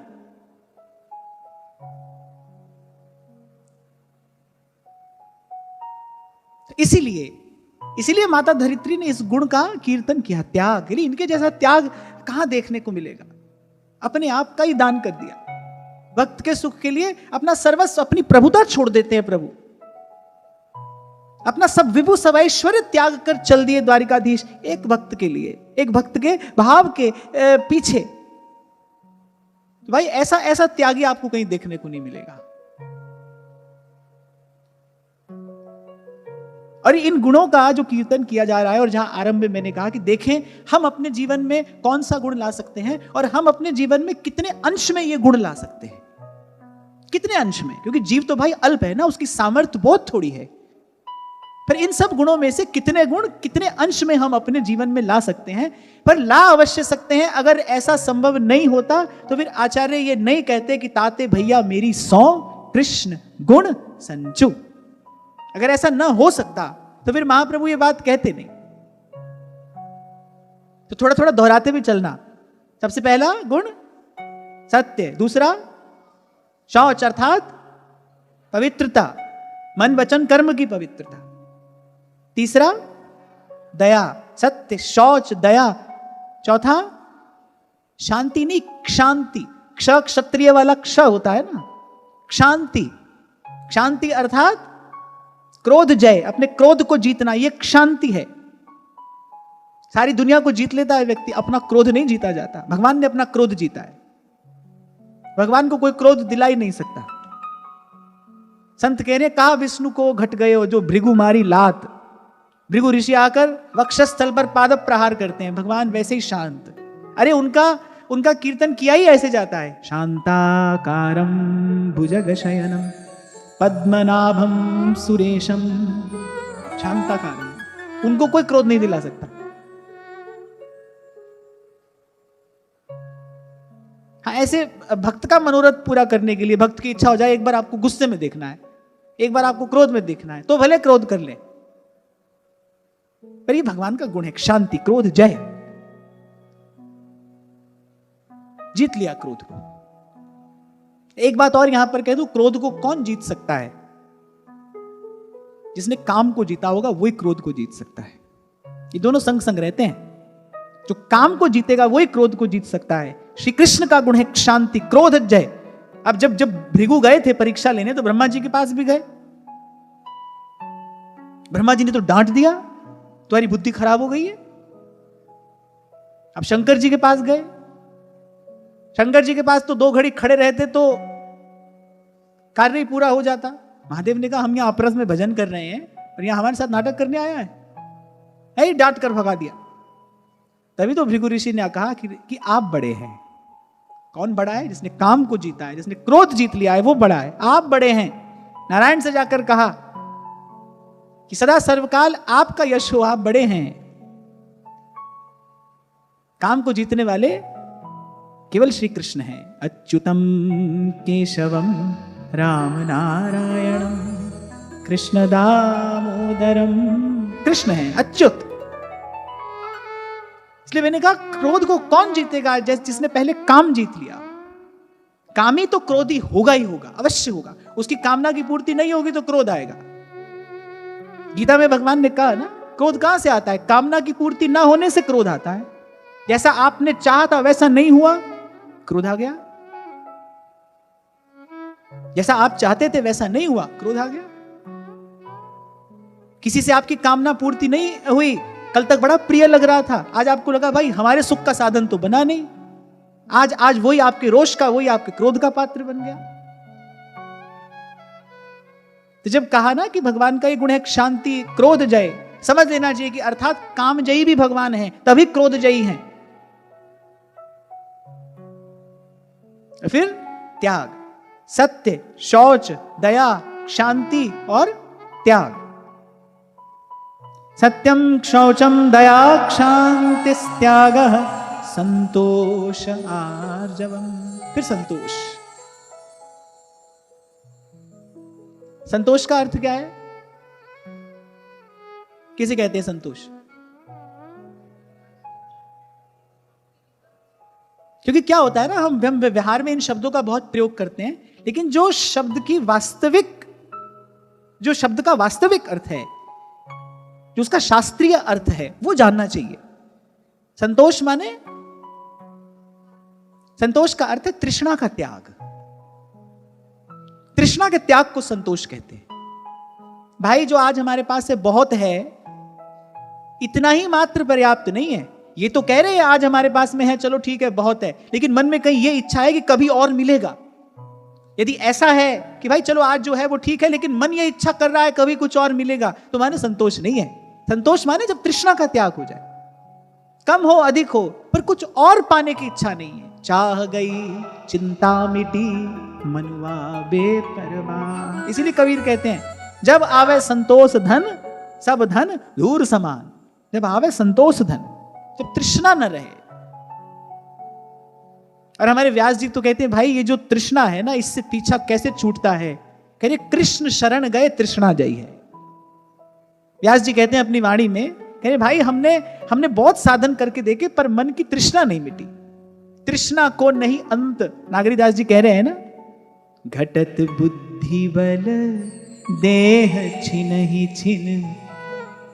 इसीलिए माता धरित्री ने इस गुण का कीर्तन किया, त्याग। इनके जैसा त्याग कहां देखने को मिलेगा? अपने आप का ही दान कर दिया, भक्त के सुख के लिए अपना सर्वस्व, अपनी प्रभुता छोड़ देते हैं प्रभु, अपना सब विभु सब ऐश्वर्य त्याग कर चल दिए द्वारिकाधीश, एक भक्त के लिए, एक भक्त के भाव के पीछे। भाई ऐसा त्यागी आपको कहीं देखने को नहीं मिलेगा। और इन गुणों का जो कीर्तन किया जा रहा है, और जहां आरंभ में मैंने कहा कि देखें हम अपने जीवन में कौन सा गुण ला सकते हैं, और हम अपने जीवन में कितने अंश में ये गुण ला सकते हैं, कितने अंश में, क्योंकि जीव तो भाई अल्प है ना, उसकी सामर्थ्य बहुत थोड़ी है। पर इन सब गुणों में से कितने गुण, कितने अंश में हम अपने जीवन में ला सकते हैं, पर ला अवश्य सकते हैं। अगर ऐसा संभव नहीं होता तो फिर आचार्य ये नहीं कहते कि ताते भैया मेरी 100 कृष्ण गुण संचु। अगर ऐसा ना हो सकता तो फिर महाप्रभु ये बात कहते नहीं। तो थोड़ा थोड़ा दोहराते भी चलना। सबसे पहला गुण सत्य, दूसरा शौच अर्थात पवित्रता, मन वचन कर्म की पवित्रता, तीसरा दया, सत्य शौच दया, चौथा शांति नहीं क्षांति, क्ष क्षत्रिय वाला क्ष होता है ना, क्षांति, क्षांति अर्थात क्रोध जय, अपने क्रोध को जीतना, यह क्षांति है। सारी दुनिया को जीत लेता है व्यक्ति, अपना क्रोध नहीं जीता जाता। भगवान ने अपना क्रोध जीता है, भगवान को कोई क्रोध दिला ही नहीं सकता। संत कह रहे कहा विष्णु को घट गए हो जो भृगु मारी लात। भृगु ऋषि आकर वक्षस्थल पर पाद प्रहार करते हैं, भगवान वैसे ही शांत। अरे उनका कीर्तन किया ही ऐसे जाता है, शांताकारं भुजगशयनं पद्मनाभम सुरेशम, शांताकारं। उनको कोई क्रोध नहीं दिला सकता। हाँ, ऐसे भक्त का मनोरथ पूरा करने के लिए, भक्त की इच्छा हो जाए एक बार आपको गुस्से में देखना है, एक बार आपको क्रोध में देखना है, तो भले क्रोध कर ले, पर ये भगवान का गुण है, शांति, क्रोध जय, जीत लिया क्रोध को। एक बात और यहां पर कह दूं, क्रोध को कौन जीत सकता है? जिसने काम को जीता होगा वही क्रोध को जीत सकता है। ये दोनों संग संग रहते हैं। जो काम को जीतेगा वही क्रोध को जीत सकता है। श्री कृष्ण का गुण है शांति, क्रोध जय। अब जब भृगु गए थे परीक्षा लेने तो ब्रह्मा जी के पास भी गए। ब्रह्मा जी ने तो डांट दिया, तुम्हारी बुद्धि खराब हो गई है। अब शंकर जी के पास गए। शंकर जी के पास तो 2 घड़ी खड़े रहते तो कार्य ही पूरा हो जाता। महादेव ने कहा हम यहां अपरस में भजन कर रहे हैं और यहां हमारे साथ नाटक करने आया है, डांट कर भगा दिया। तभी तो भृगु ऋषि ने कहा कि आप बड़े हैं। कौन बड़ा है? जिसने काम को जीता है, जिसने क्रोध जीत लिया है वो बड़ा है। आप बड़े हैं। नारायण से जाकर कहा कि सदा सर्वकाल आपका यश हो, आप बड़े हैं। काम को जीतने वाले केवल श्री कृष्ण हैं। अच्युतम केशवम राम नारायणम कृष्ण दामोदरम। कृष्ण है अच्युत। इसलिए मैंने कहा क्रोध को कौन जीतेगा? जिसने पहले काम जीत लिया। कामी तो क्रोधी होगा ही होगा, अवश्य होगा। उसकी कामना की पूर्ति नहीं होगी तो क्रोध आएगा। गीता में भगवान ने कहा ना, क्रोध कहां से आता है? कामना की पूर्ति ना होने से क्रोध आता है। जैसा आपने चाहा था वैसा नहीं हुआ, क्रोध आ गया। जैसा आप चाहते थे वैसा नहीं हुआ, क्रोध आ गया। किसी से आपकी कामना पूर्ति नहीं हुई, कल तक बड़ा प्रिय लग रहा था, आज आपको लगा भाई हमारे सुख का साधन तो बना नहीं, आज वही आपके रोष का, वही आपके क्रोध का पात्र बन गया। तो जब कहा ना कि भगवान का ये गुण है शांति, क्रोध जय, समझ लेना चाहिए कि अर्थात काम जयी भी भगवान है, तभी क्रोध जयी है। फिर त्याग, सत्य, शौच, दया, शांति और त्याग। सत्यम शौचम दया क्षांतिस्त्यागः संतोष आर्जवम। फिर संतोष। संतोष का अर्थ क्या है? किसे कहते हैं संतोष? क्योंकि क्या होता है ना, हम व्यवहार में इन शब्दों का बहुत प्रयोग करते हैं, लेकिन जो शब्द का वास्तविक अर्थ है, जो उसका शास्त्रीय अर्थ है, वो जानना चाहिए। संतोष माने, संतोष का अर्थ है तृष्णा का त्याग। तृष्णा के त्याग को संतोष कहते हैं। भाई जो आज हमारे पास है बहुत है, इतना ही मात्र पर्याप्त नहीं है। ये तो कह रहे हैं आज हमारे पास में है, चलो ठीक है बहुत है, लेकिन मन में कहीं ये इच्छा है कि कभी और मिलेगा। यदि ऐसा है कि भाई चलो आज जो है वो ठीक है, लेकिन मन ये इच्छा कर रहा है कभी कुछ और मिलेगा, तो माने संतोष नहीं है। संतोष माने जब तृष्णा का त्याग हो जाए, कम हो अधिक हो, पर कुछ और पाने की इच्छा नहीं है। चाह गई चिंता मिटी मनुआ बेपरवाह। इसीलिए कबीर कहते हैं जब आवे संतोष धन सब धन धूर समान। जब आवे संतोष धन, जब तृष्णा न रहे। और हमारे व्यास जी तो कहते हैं भाई ये जो तृष्णा है ना, इससे पीछा कैसे छूटता है? कह रहे कृष्ण शरण गए तृष्णा जई है। व्यास जी कहते हैं अपनी वाणी में, कह रहे भाई हमने बहुत साधन करके देखे पर मन की तृष्णा नहीं मिटी। तृष्णा को नहीं अंत। नागरीदास जी कह रहे हैं ना, घटत बुद्धि बल देह छिन ही छिन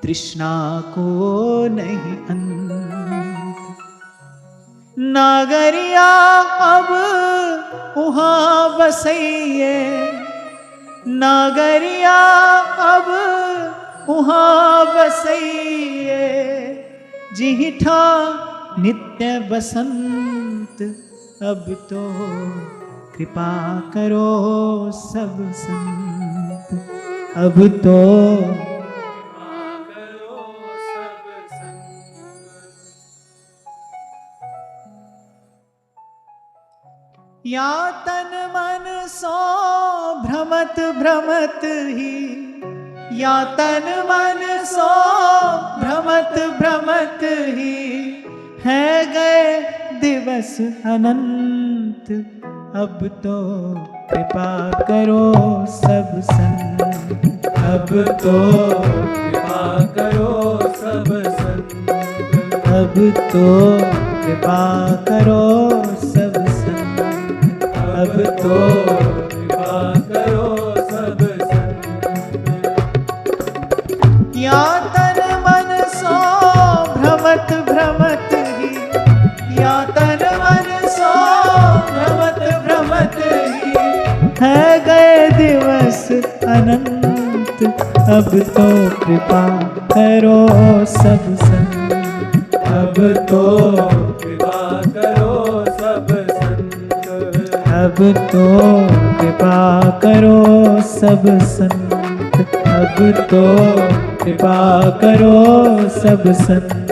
तृष्णा को नहीं अंत। नागरिया अब वहां बसइए, नागरिया अब वहां बसइए, जिहिठा नित्य बसंत। अब तो कृपा करो सब संत, अब तो या तन मन सो भ्रमत भ्रमत ही, या तन मन सो भ्रमत भ्रमत ही, है गए दिवस अनंत। अब तो कृपा करो सब संत, अब तो कृपा करो सब तो कृपा करो सब संत, अब तो कृपा करो सब संत। या तन मन सो भ्रमत भ्रमत ही, या तन मन सो भ्रमत भ्रमत ही, है गए दिवस अनंत, अब तो कृपा करो सब संत, अब तो कृपा करो सब संत, अब तो कृपा करो सब संत, अब तो कृपा करो सब संत।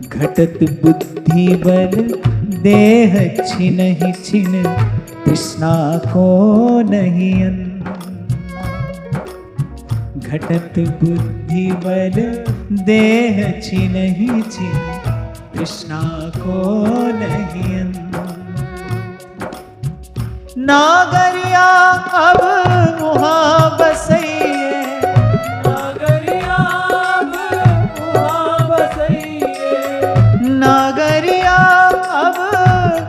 घटत बुद्धि बल देह छिन छिन, तृष्णा को नहीं अंत। घटत बुद्धि बल देह छिन छिन, तृष्णा को नहीं अंत। नागरिया अब वहाँ बसइए, नागरिया अब वहाँ बसइए, नागरिया अब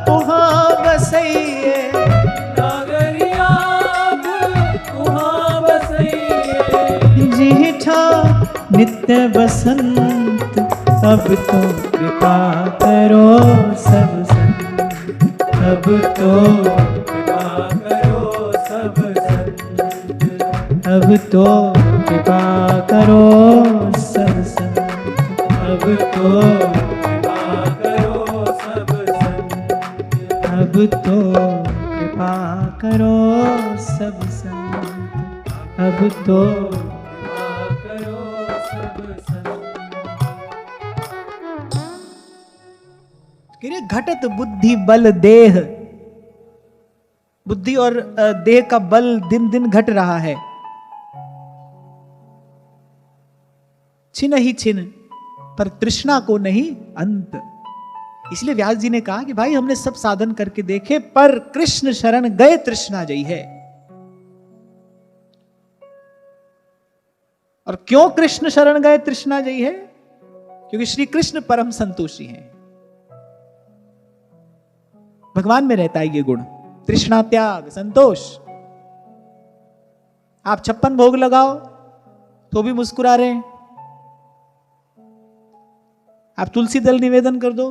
वहाँ बसइए, नागरिया अब वहाँ बसइए। जीठा नित्य बसंत, अब तो कृपा करो सब संत, अब तो अब तो कृपा करो सब संत, अब तो कृपा करो सब संत, अब तो कृपा करो सब संत, अब तो कृपा करो सब संत। घटत बुद्धि बल देह, बुद्धि और देह का बल दिन दिन घट रहा है। छिन ही छिन, पर तृष्णा को नहीं अंत। इसलिए व्यास जी ने कहा कि भाई हमने सब साधन करके देखे, पर कृष्ण शरण गए तृष्णा जई है। और क्यों कृष्ण शरण गए तृष्णा जई है? क्योंकि श्री कृष्ण परम संतोषी हैं। भगवान में रहता है ये गुण, तृष्णा त्याग, संतोष। आप 56 भोग लगाओ तो भी मुस्कुरा रहे हैं, आप तुलसी दल निवेदन कर दो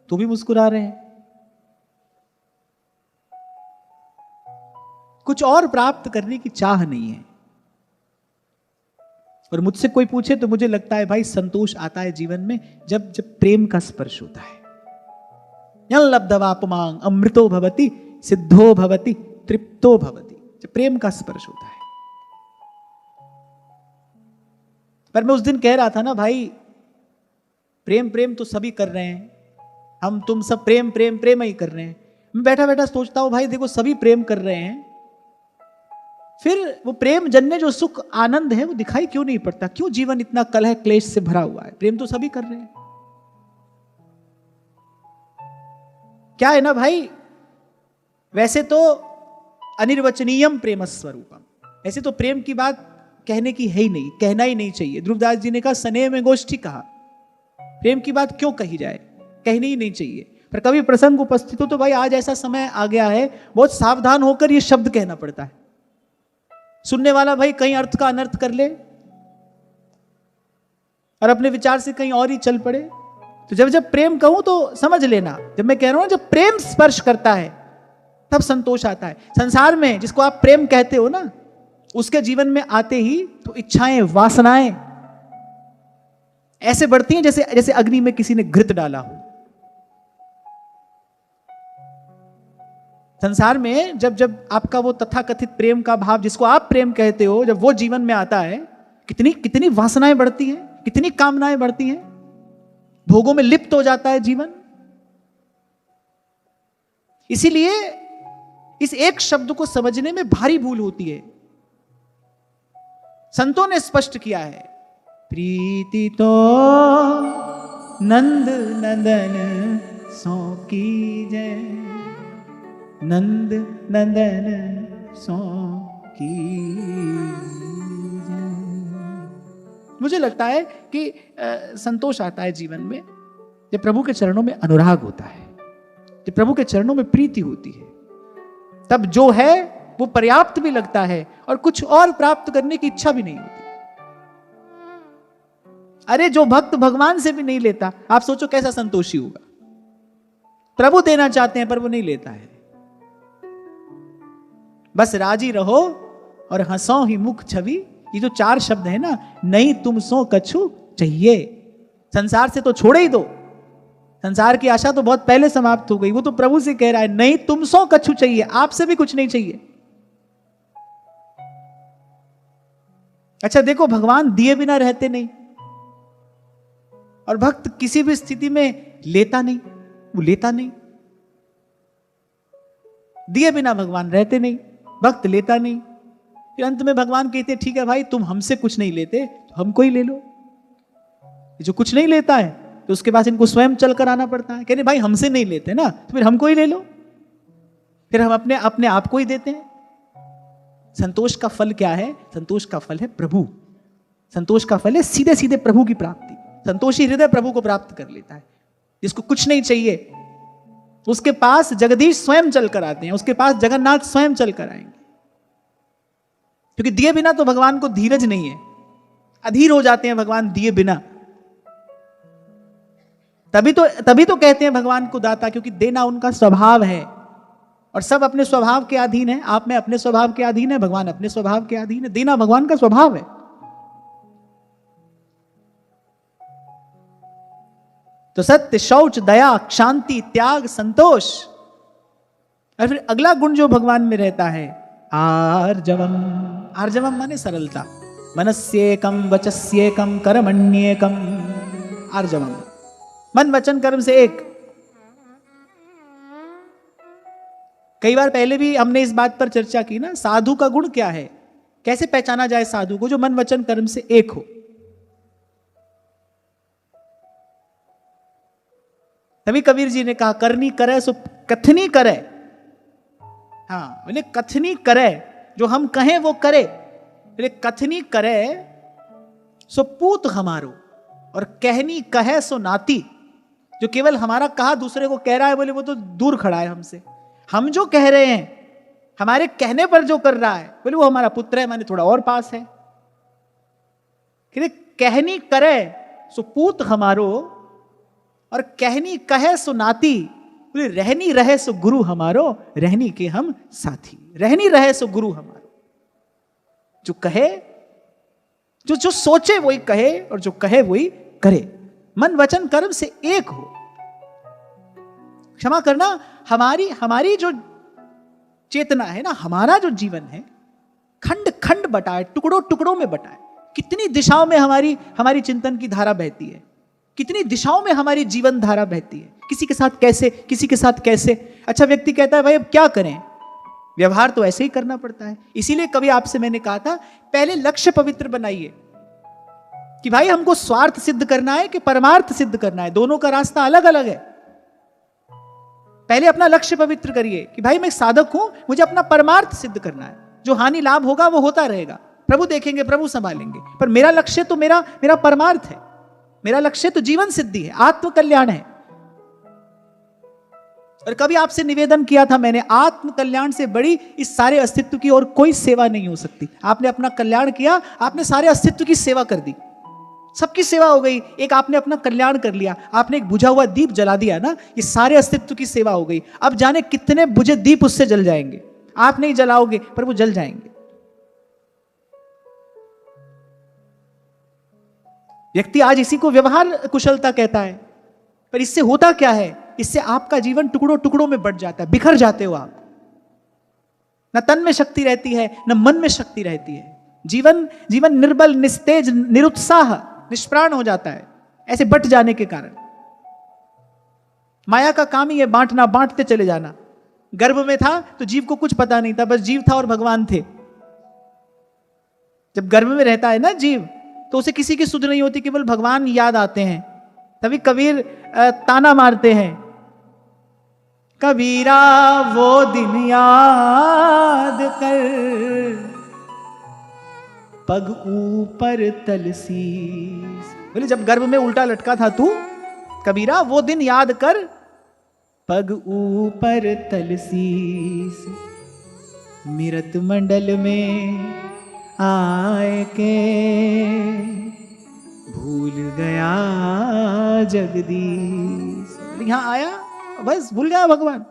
तो भी मुस्कुरा रहे हैं। कुछ और प्राप्त करने की चाह नहीं है। और मुझसे कोई पूछे तो मुझे लगता है भाई संतोष आता है जीवन में जब जब प्रेम का स्पर्श होता है। यं लब्धवा पुमांग अमृतो भवति सिद्धो भवति तृप्तो भवति, जब प्रेम का स्पर्श होता है। पर मैं उस दिन कह रहा था ना भाई, प्रेम प्रेम तो सभी कर रहे हैं, हम तुम सब प्रेम प्रेम प्रेम ही कर रहे हैं। मैं बैठा बैठा सोचता हूं भाई देखो सभी प्रेम कर रहे हैं, फिर वो प्रेम जन्य जो सुख आनंद है वो दिखाई क्यों नहीं पड़ता? क्यों जीवन इतना कलह क्लेश से भरा हुआ है? प्रेम तो सभी कर रहे हैं। क्या है ना भाई, वैसे तो अनिर्वचनीयम प्रेम स्वरूपम, ऐसे तो प्रेम की बात कहने की है ही नहीं, कहना ही नहीं चाहिए। ध्रुवदास जी ने कहा स्नेह में गोष्ठी कहा, प्रेम की बात क्यों कही जाए, कहनी ही नहीं चाहिए। पर कभी प्रसंग उपस्थित हो तो भाई आज ऐसा समय आ गया है, बहुत सावधान होकर यह शब्द कहना पड़ता है। सुनने वाला भाई कहीं अर्थ का अनर्थ कर ले और अपने विचार से कहीं और ही चल पड़े। तो जब जब प्रेम कहूं तो समझ लेना, जब मैं कह रहा हूं जब प्रेम स्पर्श करता है तब संतोष आता है। संसार में जिसको आप प्रेम कहते हो ना, उसके जीवन में आते ही तो इच्छाएं वासनाएं ऐसे बढ़ती हैं जैसे जैसे अग्नि में किसी ने घृत डाला हो। संसार में जब जब आपका वो तथाकथित प्रेम का भाव जिसको आप प्रेम कहते हो, जब वो जीवन में आता है, कितनी कितनी वासनाएं बढ़ती हैं, कितनी कामनाएं बढ़ती हैं, भोगों में लिप्त हो जाता है जीवन। इसीलिए इस एक शब्द को समझने में भारी भूल होती है। संतों ने स्पष्ट किया है, प्रीति तो नंद नंदन सो कीजय, नंद नंदन सो कीजय। मुझे लगता है कि संतोष आता है जीवन में जब प्रभु के चरणों में अनुराग होता है, जब प्रभु के चरणों में प्रीति होती है, तब जो है वो पर्याप्त भी लगता है और कुछ और प्राप्त करने की इच्छा भी नहीं होती। अरे जो भक्त भगवान से भी नहीं लेता, आप सोचो कैसा संतोषी होगा। प्रभु देना चाहते हैं पर वो नहीं लेता है। बस राजी रहो और हंसो ही मुख छवि, ये जो 4 शब्द है ना, नहीं तुम सो कछु चाहिए। संसार से तो छोड़े ही दो, संसार की आशा तो बहुत पहले समाप्त हो गई। वो तो प्रभु से कह रहा है नहीं तुम सो कछु चाहिए, आपसे भी कुछ नहीं चाहिए। अच्छा देखो, भगवान दिए बिना रहते नहीं, और भक्त किसी भी स्थिति में लेता नहीं, वो लेता नहीं। दिए बिना भगवान रहते नहीं, भक्त लेता नहीं। फिर अंत में भगवान कहते ठीक है भाई, तुम हमसे कुछ नहीं लेते तो हमको ही ले लो। जो कुछ नहीं लेता है तो उसके पास इनको स्वयं चल कर आना पड़ता है। कहते भाई हमसे नहीं लेते ना, तो फिर हमको ही ले लो। फिर हम अपने अपने आप को ही देते हैं। संतोष का फल क्या है? संतोष का फल है प्रभु। संतोष का फल है सीधे सीधे प्रभु की प्राप्ति। संतोषी हृदय प्रभु को प्राप्त कर लेता है। जिसको कुछ नहीं चाहिए उसके पास जगदीश स्वयं चल कर आते हैं, उसके पास जगन्नाथ स्वयं चल कर आएंगे। क्योंकि दिए बिना तो भगवान को धीरज नहीं है, अधीर हो जाते हैं भगवान दिए बिना। तभी तो कहते हैं भगवान को दाता, क्योंकि देना उनका स्वभाव है। और सब अपने स्वभाव के अधीन है। आप में अपने स्वभाव के अधीन है, भगवान अपने स्वभाव के अधीन है। देना भगवान का स्वभाव है। तो सत्य, शौच, दया, शांति, त्याग, संतोष। और फिर अगला गुण जो भगवान में रहता है, आर्जवम। आर्जवम माने सरलता। मनस्येकम वचस्येकम कर्मण्येकम। आर्जवम, मन वचन कर्म से एक। कई बार पहले भी हमने इस बात पर चर्चा की ना, साधु का गुण क्या है, कैसे पहचाना जाए साधु को? जो मन वचन कर्म से एक हो। तभी कबीर जी ने कहा करनी करे सो कथनी करे। हाँ, बोले कथनी करे, जो हम कहें वो करे। बोले कथनी करे सो पूत हमारो, और कहनी कहे सो नाती। जो केवल हमारा कहा दूसरे को कह रहा है, बोले वो तो दूर खड़ा है हमसे। हम जो कह रहे हैं, हमारे कहने पर जो कर रहा है, बोले वो हमारा पुत्र है, माने थोड़ा और पास है। कहनी करे सो पूत हमारो, और कहनी कहे सो नाती। बोले रहनी रहे सो गुरु हमारो, रहनी के हम साथी। रहनी रहे सो गुरु हमारो। जो कहे, जो सोचे वही कहे, और जो कहे वही करे। मन वचन कर्म से एक हो। क्षमा करना, हमारी जो चेतना है ना, हमारा जो जीवन है, खंड खंड बटा है, टुकड़ों टुकड़ों में बटा है। कितनी दिशाओं में हमारी चिंतन की धारा बहती है, कितनी दिशाओं में हमारी जीवन धारा बहती है। किसी के साथ कैसे, किसी के साथ कैसे। अच्छा, व्यक्ति कहता है भाई अब क्या करें, व्यवहार तो ऐसे ही करना पड़ता है। इसीलिए कभी आपसे मैंने कहा था, पहले लक्ष्य पवित्र बनाइए कि भाई हमको स्वार्थ सिद्ध करना है कि परमार्थ सिद्ध करना है। दोनों का रास्ता अलग अलग है। पहले अपना लक्ष्य पवित्र करिए कि भाई मैं साधक हूं, मुझे अपना परमार्थ सिद्ध करना है। जो हानि लाभ होगा वो होता रहेगा, प्रभु देखेंगे, प्रभु संभालेंगे। पर मेरा लक्ष्य तो मेरा परमार्थ है। मेरा लक्ष्य तो जीवन सिद्धि है, आत्म कल्याण है। और कभी आपसे निवेदन किया था मैंने, आत्म कल्याण से बड़ी इस सारे अस्तित्व की और कोई सेवा नहीं हो सकती। आपने अपना कल्याण किया, आपने सारे अस्तित्व की सेवा कर दी, सबकी सेवा हो गई। एक आपने अपना कल्याण कर लिया, आपने एक बुझा हुआ दीप जला दिया ना, ये सारे अस्तित्व की सेवा हो गई। अब जाने कितने बुझे दीप उससे जल जाएंगे। आप नहीं जलाओगे पर वो जल जाएंगे। व्यक्ति आज इसी को व्यवहार कुशलता कहता है, पर इससे होता क्या है? इससे आपका जीवन टुकड़ों टुकड़ों में बट जाता है, बिखर जाते हो आप। न तन में शक्ति रहती है, न मन में शक्ति रहती है। जीवन निर्बल, निस्तेज, निरुत्साह, निष्प्राण हो जाता है ऐसे बट जाने के कारण। माया का काम ही है बांटना, बांटते चले जाना। गर्भ में था तो जीव को कुछ पता नहीं था, बस जीव था और भगवान थे। जब गर्भ में रहता है ना जीव, तो उसे किसी की सुध नहीं होती, केवल भगवान याद आते हैं। तभी कबीर ताना मारते हैं, कबीरा वो दिन याद कर, पग ऊपर तलसीस। बोले जब गर्भ में उल्टा लटका था तू कबीरा, वो दिन याद कर, पग ऊपर तलसीस। मिरत मंडल में आए के भूल गया जगदीश। यहां आया बस भूल गया भगवान।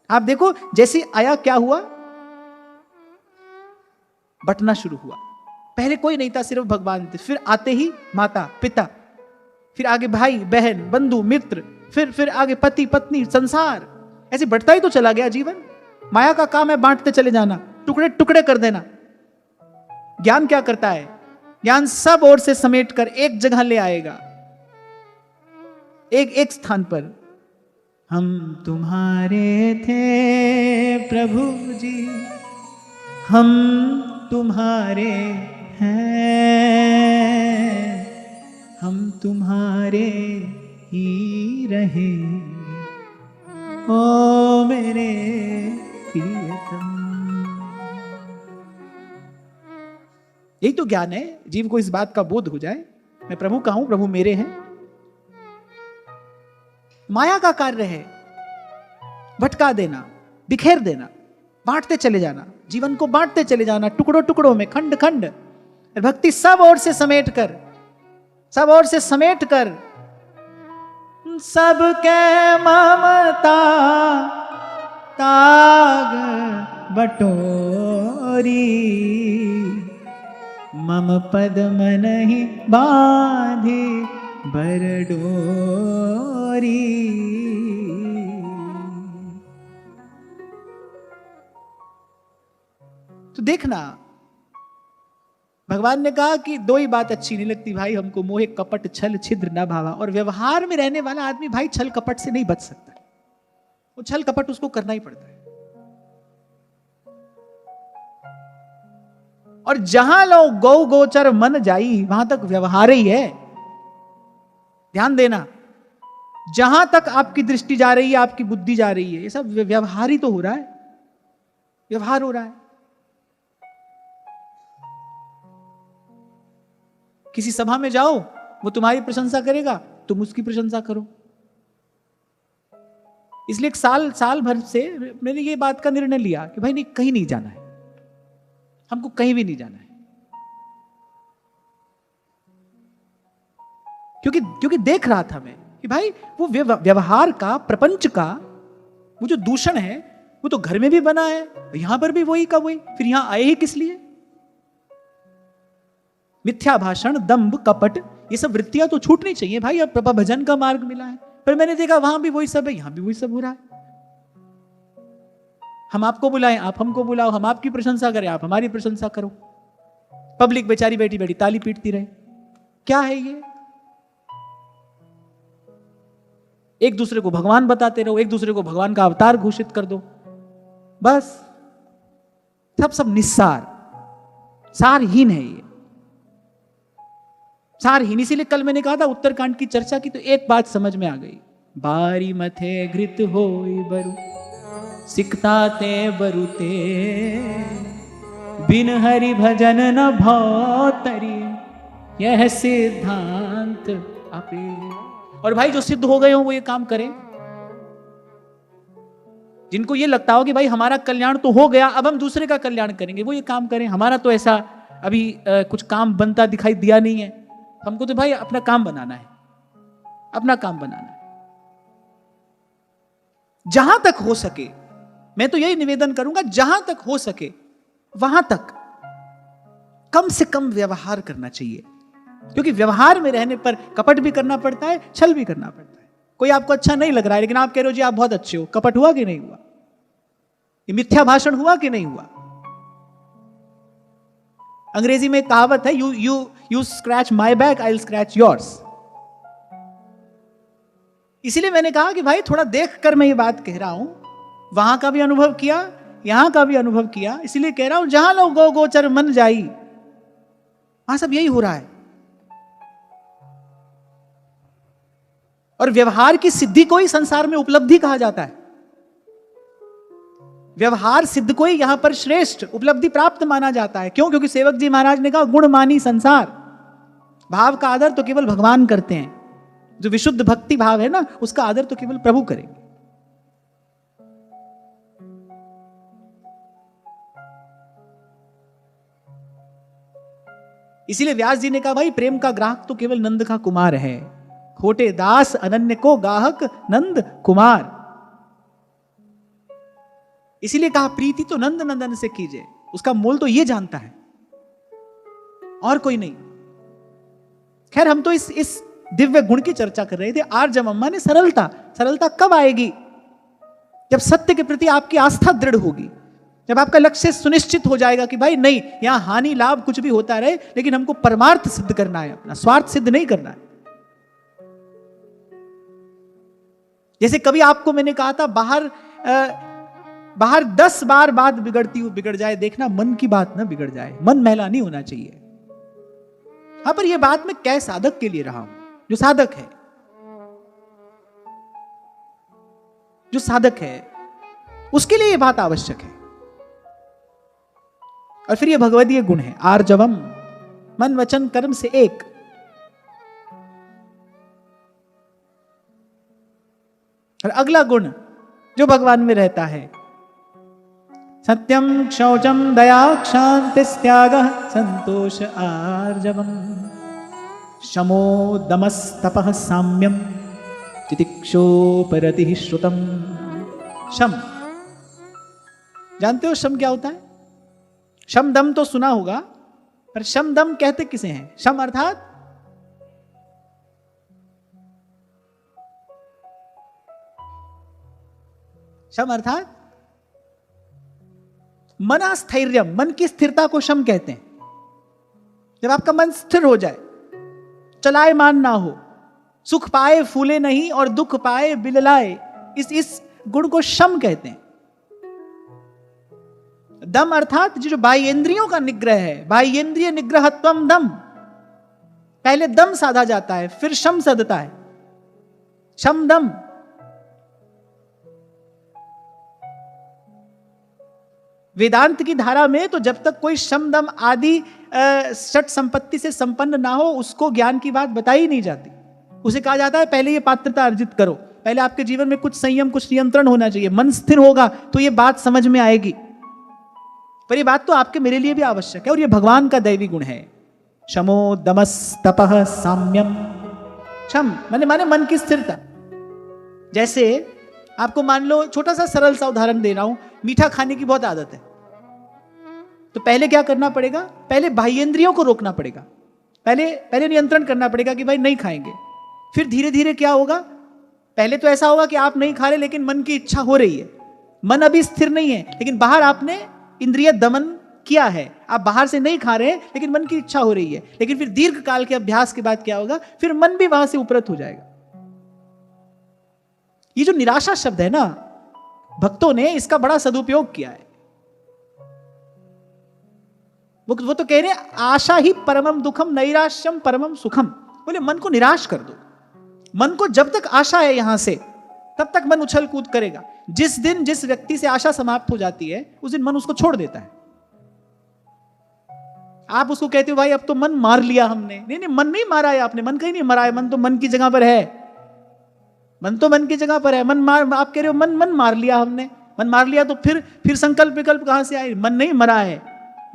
आप देखो जैसे आया क्या हुआ, बटना शुरू हुआ। पहले कोई नहीं था, सिर्फ भगवान थे। फिर आते ही माता पिता, फिर आगे भाई बहन बंधु मित्र, फिर आगे पति पत्नी संसार, ऐसे बढ़ता ही तो चला गया जीवन। माया का काम है बांटते चले जाना, टुकड़े टुकड़े कर देना। ज्ञान क्या करता है? ज्ञान सब ओर से समेट कर एक जगह ले आएगा, एक स्थान पर। हम तुम्हारे थे प्रभु जी, हम तुम्हारे हैं, हम तुम्हारे ही रहे ओ मेरे प्रियतम। यही तो ज्ञान है, जीव को इस बात का बोध हो जाए मैं प्रभु का हूं, प्रभु मेरे हैं। माया का कार्य है भटका देना, बिखेर देना, बांटते चले जाना, जीवन को बांटते चले जाना टुकड़ों टुकड़ों में, खंड खंड। भक्ति सब ओर से समेट कर, सब ओर से समेट कर, सबके ममता ताग बटोरी, मम पद मनहि बांधे बरडोरी। तो देखना, भगवान ने कहा कि दो ही बात अच्छी नहीं लगती भाई हमको, मोह कपट छल छिद्र न भावा। और व्यवहार में रहने वाला आदमी भाई छल कपट से नहीं बच सकता, वो छल कपट उसको करना ही पड़ता है। और जहां लो गौ गोचर मन जाई, वहां तक व्यवहार ही है। ध्यान देना, जहां तक आपकी दृष्टि जा रही है, आपकी बुद्धि जा रही है, ये सब व्यवहार ही तो हो रहा है, व्यवहार हो रहा है। किसी सभा में जाओ, वो तुम्हारी प्रशंसा करेगा, तुम उसकी प्रशंसा करो। इसलिए एक साल भर से मैंने ये बात का निर्णय लिया कि भाई नहीं, कहीं नहीं जाना है, हमको कहीं भी नहीं जाना है। क्योंकि देख रहा था मैं कि भाई वो व्यवहार का, प्रपंच का वो जो दूषण है, वो तो घर में भी बना है, यहां पर भी वही का वही। फिर यहां आए ही किस लिए? मिथ्या भाषण, दंभ, कपट, ये सब वृत्तियां तो छूटनी चाहिए भाई। अब प्रभा भजन का मार्ग मिला है, पर मैंने देखा वहां भी वही सब है, यहां भी वही सब हो रहा है। हम आपको बुलाएं, आप हमको बुलाओ, हम आपकी प्रशंसा करें, आप हमारी प्रशंसा करो। पब्लिक बेचारी बैठी बैठी ताली पीटती रहे। क्या है ये? एक दूसरे को भगवान बताते रहो, एक दूसरे को भगवान का अवतार घोषित कर दो, बस। सब निस्सार, सारहीन है ये, सारहीन। इसीलिए कल मैंने कहा था उत्तरकांड की चर्चा की तो एक बात समझ में आ गई, बारी मथे घृत होई बरु सिकता ते बरुते, बिन हरि भजन न भौतरी, यह सिद्धांत अपे। और भाई जो सिद्ध हो गए हो वो ये काम करें। जिनको ये लगता हो कि भाई हमारा कल्याण तो हो गया, अब हम दूसरे का कल्याण करेंगे, वो ये काम करें। हमारा तो ऐसा अभी कुछ काम बनता दिखाई दिया नहीं है, हमको तो भाई अपना काम बनाना है, अपना काम बनाना है। जहां तक हो सके, मैं तो यही निवेदन करूंगा, जहां तक हो सके वहां तक कम से कम व्यवहार करना चाहिए। क्योंकि व्यवहार में रहने पर कपट भी करना पड़ता है, छल भी करना पड़ता है। कोई आपको अच्छा नहीं लग रहा है, लेकिन आप कह रहे हो जी आप बहुत अच्छे हो, कपट हुआ कि नहीं हुआ? ये मिथ्या भाषण हुआ कि नहीं हुआ? अंग्रेजी में एक कहावत है, you scratch my back, I will scratch yours. इसीलिए मैंने कहा कि भाई थोड़ा देख कर मैं ये बात कह रहा हूं, वहां का भी अनुभव किया, यहां का भी अनुभव किया, इसीलिए कह रहा हूं जहां लोग गौ गोचर मन जाई, वहां सब यही हो रहा है। और व्यवहार की सिद्धि को ही संसार में उपलब्धि कहा जाता है। व्यवहार सिद्ध को ही यहां पर श्रेष्ठ उपलब्धि प्राप्त माना जाता है। क्यों? क्योंकि सेवक जी महाराज ने कहा गुण मानी संसार। भाव का आदर तो केवल भगवान करते हैं, जो विशुद्ध भक्ति भाव है ना, उसका आदर तो केवल प्रभु करेंगे। इसीलिए व्यास जी ने कहा भाई प्रेम का ग्राहक तो केवल नंद का कुमार है, खोटे दास अनन्य को गाहक नंद कुमार। इसीलिए कहा प्रीति तो नंद नंदन से कीजिए, उसका मोल तो ये जानता है और कोई नहीं। खैर हम तो इस दिव्य गुण की चर्चा कर रहे थे। आर्जवम्मा ने सरलता कब आएगी? जब सत्य के प्रति आपकी आस्था दृढ़ होगी, जब आपका लक्ष्य सुनिश्चित हो जाएगा कि भाई नहीं, यहां हानि लाभ कुछ भी होता रहे, लेकिन हमको परमार्थ सिद्ध करना है, अपना स्वार्थ सिद्ध नहीं करना है। जैसे कभी आपको मैंने कहा था बाहर 10 बार बात बिगड़ जाए, देखना मन की बात ना बिगड़ जाए। मन मैला नहीं होना चाहिए। हाँ, पर यह बात मैं कै साधक के लिए रहा हूं, जो साधक है उसके लिए यह बात आवश्यक है। और फिर यह भगवदीय गुण है आर्जवम, मन वचन कर्म से एक। और अगला गुण जो भगवान में रहता है, सत्यम शौचम दया क्षांति त्यागः संतोष आर्जवम शमो दमस्तपः साम्यम तितिक्षोपरतिः श्रुतम। शम, जानते हो शम क्या होता है? शम दम तो सुना होगा, पर शम दम कहते किसे हैं? शम अर्थात मनस्थैर्यम, मन की स्थिरता को शम कहते हैं। जब आपका मन स्थिर हो जाए, चलायमान ना हो, सुख पाए फूले नहीं और दुख पाए बिललाए, इस गुण को शम कहते हैं। दम अर्थात जो बाह्येंद्रियों का निग्रह है, बाह्येंद्रिय निग्रहत्वम दम। पहले दम साधा जाता है, फिर शम सदता है। शम दम। वेदांत की धारा में तो जब तक कोई शम दम आदि षट संपत्ति से संपन्न ना हो, उसको ज्ञान की बात बताई नहीं जाती। उसे कहा जाता है पहले ये पात्रता अर्जित करो, पहले आपके जीवन में कुछ संयम, कुछ नियंत्रण होना चाहिए, मन स्थिर होगा तो ये बात समझ में आएगी। पर ये बात तो आपके मेरे लिए भी आवश्यक है, और ये भगवान का दैवी गुण है। शमो दमस तपः साम्यम। शम माने मन की स्थिरता। जैसे आपको मान लो, छोटा सा सरल सा उदाहरण दे रहा हूं, मीठा खाने की बहुत आदत है, तो पहले क्या करना पड़ेगा? पहले बाह्येंद्रियों को रोकना पड़ेगा, पहले नियंत्रण करना पड़ेगा कि भाई नहीं खाएंगे। फिर धीरे धीरे क्या होगा? पहले तो ऐसा होगा कि आप नहीं खा रहे, लेकिन मन की इच्छा हो रही है, मन अभी स्थिर नहीं है, लेकिन बाहर आपने इंद्रिय दमन किया है, आप बाहर से नहीं खा रहे हैं, लेकिन मन की इच्छा हो रही है। लेकिन फिर दीर्घ काल के अभ्यास के बाद क्या होगा? फिर मन भी वहां से उपरत हो जाएगा। ये जो निराशा शब्द है ना, भक्तों ने इसका बड़ा सदुपयोग किया है। वो तो कह रहे हैं आशा ही परमम दुखम नैराश्यम परमम सुखम। बोले मन को निराश कर दो। मन को जब तक आशा है यहां से, तब तक मन उछल कूद करेगा। जिस दिन जिस व्यक्ति से आशा समाप्त हो जाती है, उस दिन मन उसको छोड़ देता है। आप उसको कहते हो भाई अब तो मन मार लिया हमने। नहीं, मन नहीं मारा है आपने, मन कहीं नहीं मारा है, मन तो मन की जगह पर है। मन तो मन की जगह पर है, आप कह रहे हो मन मार लिया हमने। मन मार लिया तो फिर संकल्प विकल्प कहां से आए? मन नहीं मरा है,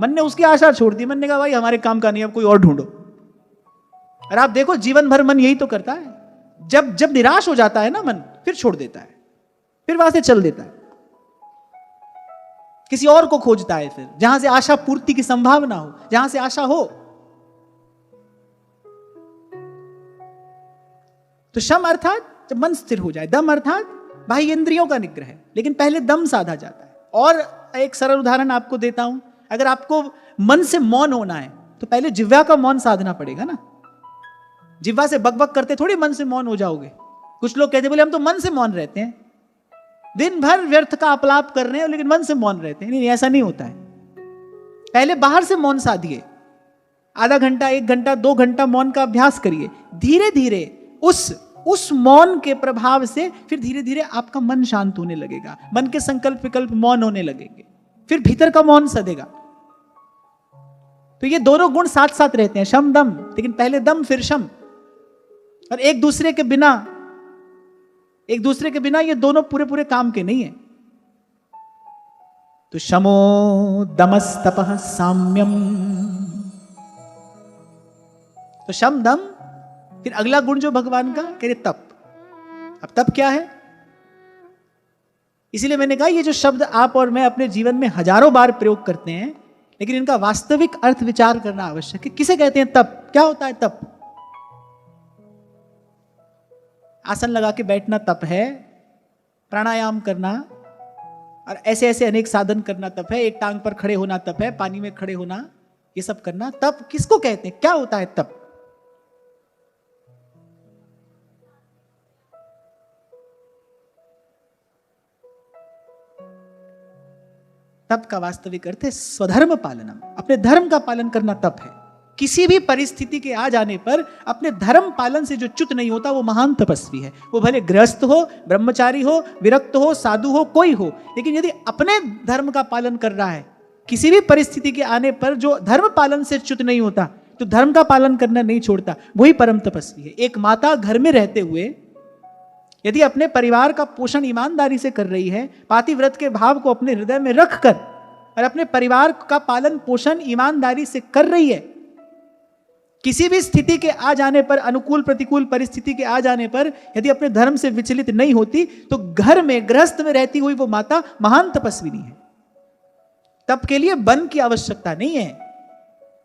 मन ने उसकी आशा छोड़ दी। मन ने कहा भाई हमारे काम का नहीं, अब कोई और ढूंढो। और आप देखो जीवन भर मन यही तो करता है। जब निराश हो जाता है ना मन, फिर छोड़ देता है, फिर वहां से चल देता है, किसी और को खोजता है, फिर जहां से आशा पूर्ति की संभावना हो, जहां से आशा हो। तो शम अर्थात जब मन स्थिर हो जाए, दम अर्थात बाह्य इंद्रियों का निग्रह है, लेकिन पहले दम साधा जाता है। और एक सरल उदाहरण आपको देता हूं, अगर आपको मन से मौन होना है तो पहले जिह्वा का मौन साधना पड़ेगा ना। जिह्वा से बकबक करते थोड़ी मन से मौन हो जाओगे। कुछ लोग कहते बोले हम तो मन से मौन रहते हैं, दिन भर व्यर्थ का अपलाप कर रहे हैं, लेकिन मन से मौन रहते हैं। नहीं, ऐसा नहीं होता है। पहले बाहर से मौन साधिए, आधा घंटा, 1 घंटा, 2 घंटा मौन का अभ्यास करिए। धीरे धीरे उस उस मौन के प्रभाव से फिर धीरे धीरे आपका मन शांत होने लगेगा, मन के संकल्प विकल्प मौन होने लगेंगे, फिर भीतर का मौन सदेगा। तो ये दोनों गुण साथ साथ रहते हैं, शम दम, लेकिन पहले दम फिर शम। और एक दूसरे के बिना ये दोनों पूरे पूरे काम के नहीं है। तो शमो दमस्तपः साम्यम, तो शम दम, फिर अगला गुण जो भगवान का कह रहे तप। अब तप क्या है? इसीलिए मैंने कहा ये जो शब्द आप और मैं अपने जीवन में हजारों बार प्रयोग करते हैं, लेकिन इनका वास्तविक अर्थ विचार करना आवश्यक है। किसे कहते हैं तप? क्या होता है तप? आसन लगा के बैठना तप है, प्राणायाम करना और ऐसे ऐसे अनेक साधन करना तप है, एक टांग पर खड़े होना तप है, पानी में खड़े होना, ये सब करना तप किसको कहते हैं? क्या होता है तप? तप का वास्तविक अर्थ है स्वधर्म पालनम, अपने धर्म का पालन करना तप है। किसी भी परिस्थिति के आ जाने पर अपने धर्म पालन से जो च्युत नहीं होता वो महान तपस्वी है। वो भले गृहस्थ हो, ब्रह्मचारी हो, विरक्त हो, साधु हो, कोई हो, लेकिन यदि अपने धर्म का पालन कर रहा है, किसी भी परिस्थिति के आने पर जो धर्म पालन से च्युत नहीं होता, तो धर्म का पालन करना नहीं छोड़ता, वही परम तपस्वी है। एक माता घर में रहते हुए यदि अपने परिवार का पोषण ईमानदारी से कर रही है, पातिव्रत के भाव को अपने हृदय में रखकर और अपने परिवार का पालन पोषण ईमानदारी से कर रही है, किसी भी स्थिति के आ जाने पर, अनुकूल प्रतिकूल परिस्थिति के आ जाने पर यदि अपने धर्म से विचलित नहीं होती, तो घर में गृहस्थ में रहती हुई वो माता महान तपस्विनी है। तप के लिए वन की आवश्यकता नहीं है,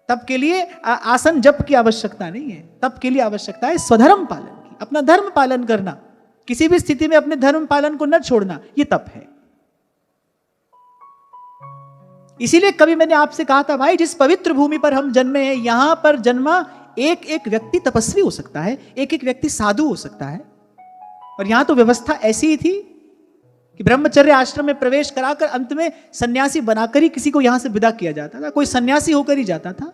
तप के लिए आसन जप की आवश्यकता नहीं है, तप के लिए आवश्यकता है स्वधर्म पालन की, अपना धर्म पालन करना, किसी भी स्थिति में अपने धर्म पालन को न छोड़ना, ये तप है। इसीलिए कभी मैंने आपसे कहा था, भाई जिस पवित्र भूमि पर हम जन्मे हैं, यहां पर जन्मा एक एक व्यक्ति तपस्वी हो सकता है, एक एक व्यक्ति साधु हो सकता है। और यहां तो व्यवस्था ऐसी ही थी कि ब्रह्मचर्य आश्रम में प्रवेश कराकर अंत में सन्यासी बनाकर ही किसी को यहां से विदा किया जाता था। कोई सन्यासी होकर ही जाता था।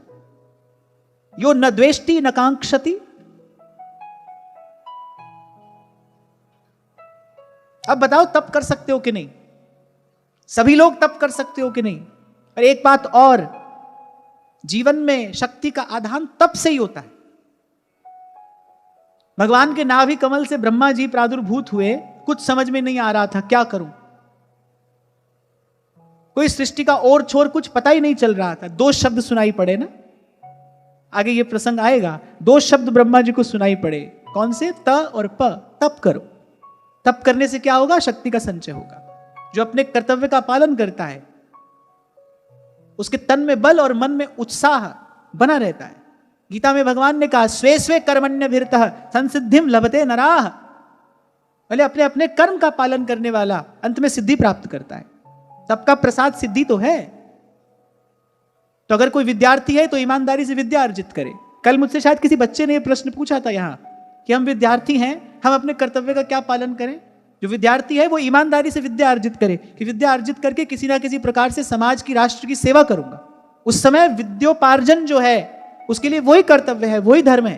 यो न द्वेष्टि न कांक्षति। अब बताओ तप कर सकते हो कि नहीं? सभी लोग तप कर सकते हो कि नहीं? और एक बात और, जीवन में शक्ति का आधान तप से ही होता है। भगवान के नाभि कमल से ब्रह्मा जी प्रादुर्भूत हुए, कुछ समझ में नहीं आ रहा था क्या करूं, कोई सृष्टि का ओर छोर कुछ पता ही नहीं चल रहा था। दो शब्द सुनाई पड़े ना, आगे ये प्रसंग आएगा। दो शब्द ब्रह्मा जी को सुनाई पड़े, कौन से? त और प। तप करो। तप करने से क्या होगा? शक्ति का संचय होगा। जो अपने कर्तव्य का पालन करता है उसके तन में बल और मन में उत्साह बना रहता है। गीता में भगवान ने कहा, स्वे स्वे कर्मण्यभिरतः संसिद्धिम लभते नराः। भले अपने अपने कर्म का पालन करने वाला अंत में सिद्धि प्राप्त करता है। सबका प्रसाद सिद्धि तो है। तो अगर कोई विद्यार्थी है तो ईमानदारी से विद्या अर्जित करे। कल मुझसे शायद किसी बच्चे ने यह प्रश्न पूछा था यहां कि हम विद्यार्थी हैं, हम अपने कर्तव्य का क्या पालन करें? जो विद्यार्थी है वो ईमानदारी से विद्या अर्जित करे कि विद्या अर्जित करके किसी ना किसी प्रकार से समाज की, राष्ट्र की सेवा करूंगा। उस समय विद्योपार्जन जो है उसके लिए वही कर्तव्य है, वही धर्म है।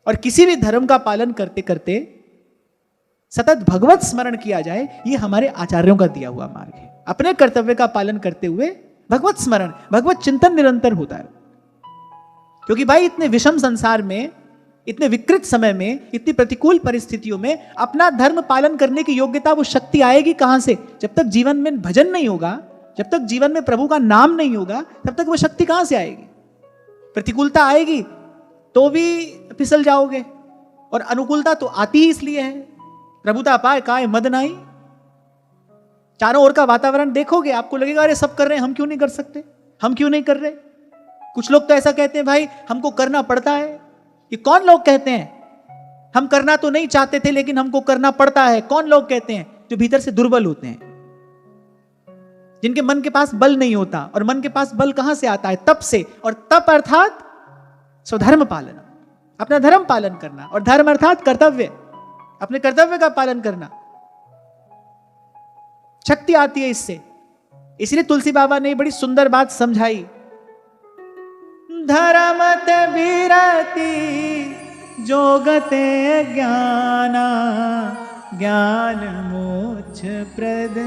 और किसी भी धर्म का पालन करते करते सतत भगवत स्मरण किया जाए, ये हमारे आचार्यों का दिया हुआ मार्ग है। अपने कर्तव्य का पालन करते हुए भगवत स्मरण, भगवत चिंतन निरंतर होता है। क्योंकि भाई इतने विषम संसार में, इतने विकृत समय में, इतनी प्रतिकूल परिस्थितियों में अपना धर्म पालन करने की योग्यता, वो शक्ति आएगी कहां से? जब तक जीवन में भजन नहीं होगा, जब तक जीवन में प्रभु का नाम नहीं होगा, तब तक वो शक्ति कहां से आएगी? प्रतिकूलता आएगी तो भी फिसल जाओगे, और अनुकूलता तो आती ही इसलिए है। प्रभुता पाए काय मद नाई। चारों ओर का वातावरण देखोगे, आपको लगेगा अरे सब कर रहे हैं, हम क्यों नहीं कर सकते, हम क्यों नहीं कर रहे? कुछ लोग तो ऐसा कहते हैं, भाई हमको करना पड़ता है। ये कौन लोग कहते हैं? हम करना तो नहीं चाहते थे लेकिन हमको करना पड़ता है। कौन लोग कहते हैं? जो भीतर से दुर्बल होते हैं, जिनके मन के पास बल नहीं होता। और मन के पास बल कहां से आता है? तप से। और तप अर्थात स्वधर्म पालन, अपना धर्म पालन करना। और धर्म अर्थात कर्तव्य, अपने कर्तव्य का पालन करना। शक्ति आती है इससे। इसलिए तुलसी बाबा ने बड़ी सुंदर बात समझाई, धर्मत विरति जोगते ज्ञाना ज्ञान मोक्ष प्रद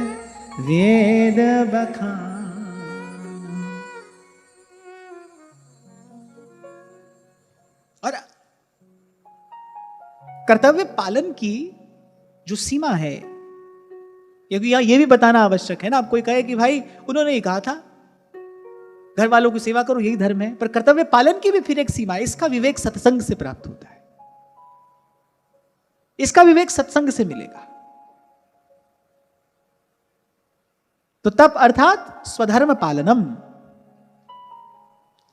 वेद बखान। और कर्तव्य पालन की जो सीमा है, क्योंकि यहां यह भी बताना आवश्यक है ना। आप कोई कहे कि भाई उन्होंने ही कहा था घर वालों की सेवा करो, यही धर्म है, पर कर्तव्य पालन की भी फिर एक सीमा है। इसका विवेक सत्संग से प्राप्त होता है, इसका विवेक सत्संग से मिलेगा। तो तप अर्थात स्वधर्म पालनम।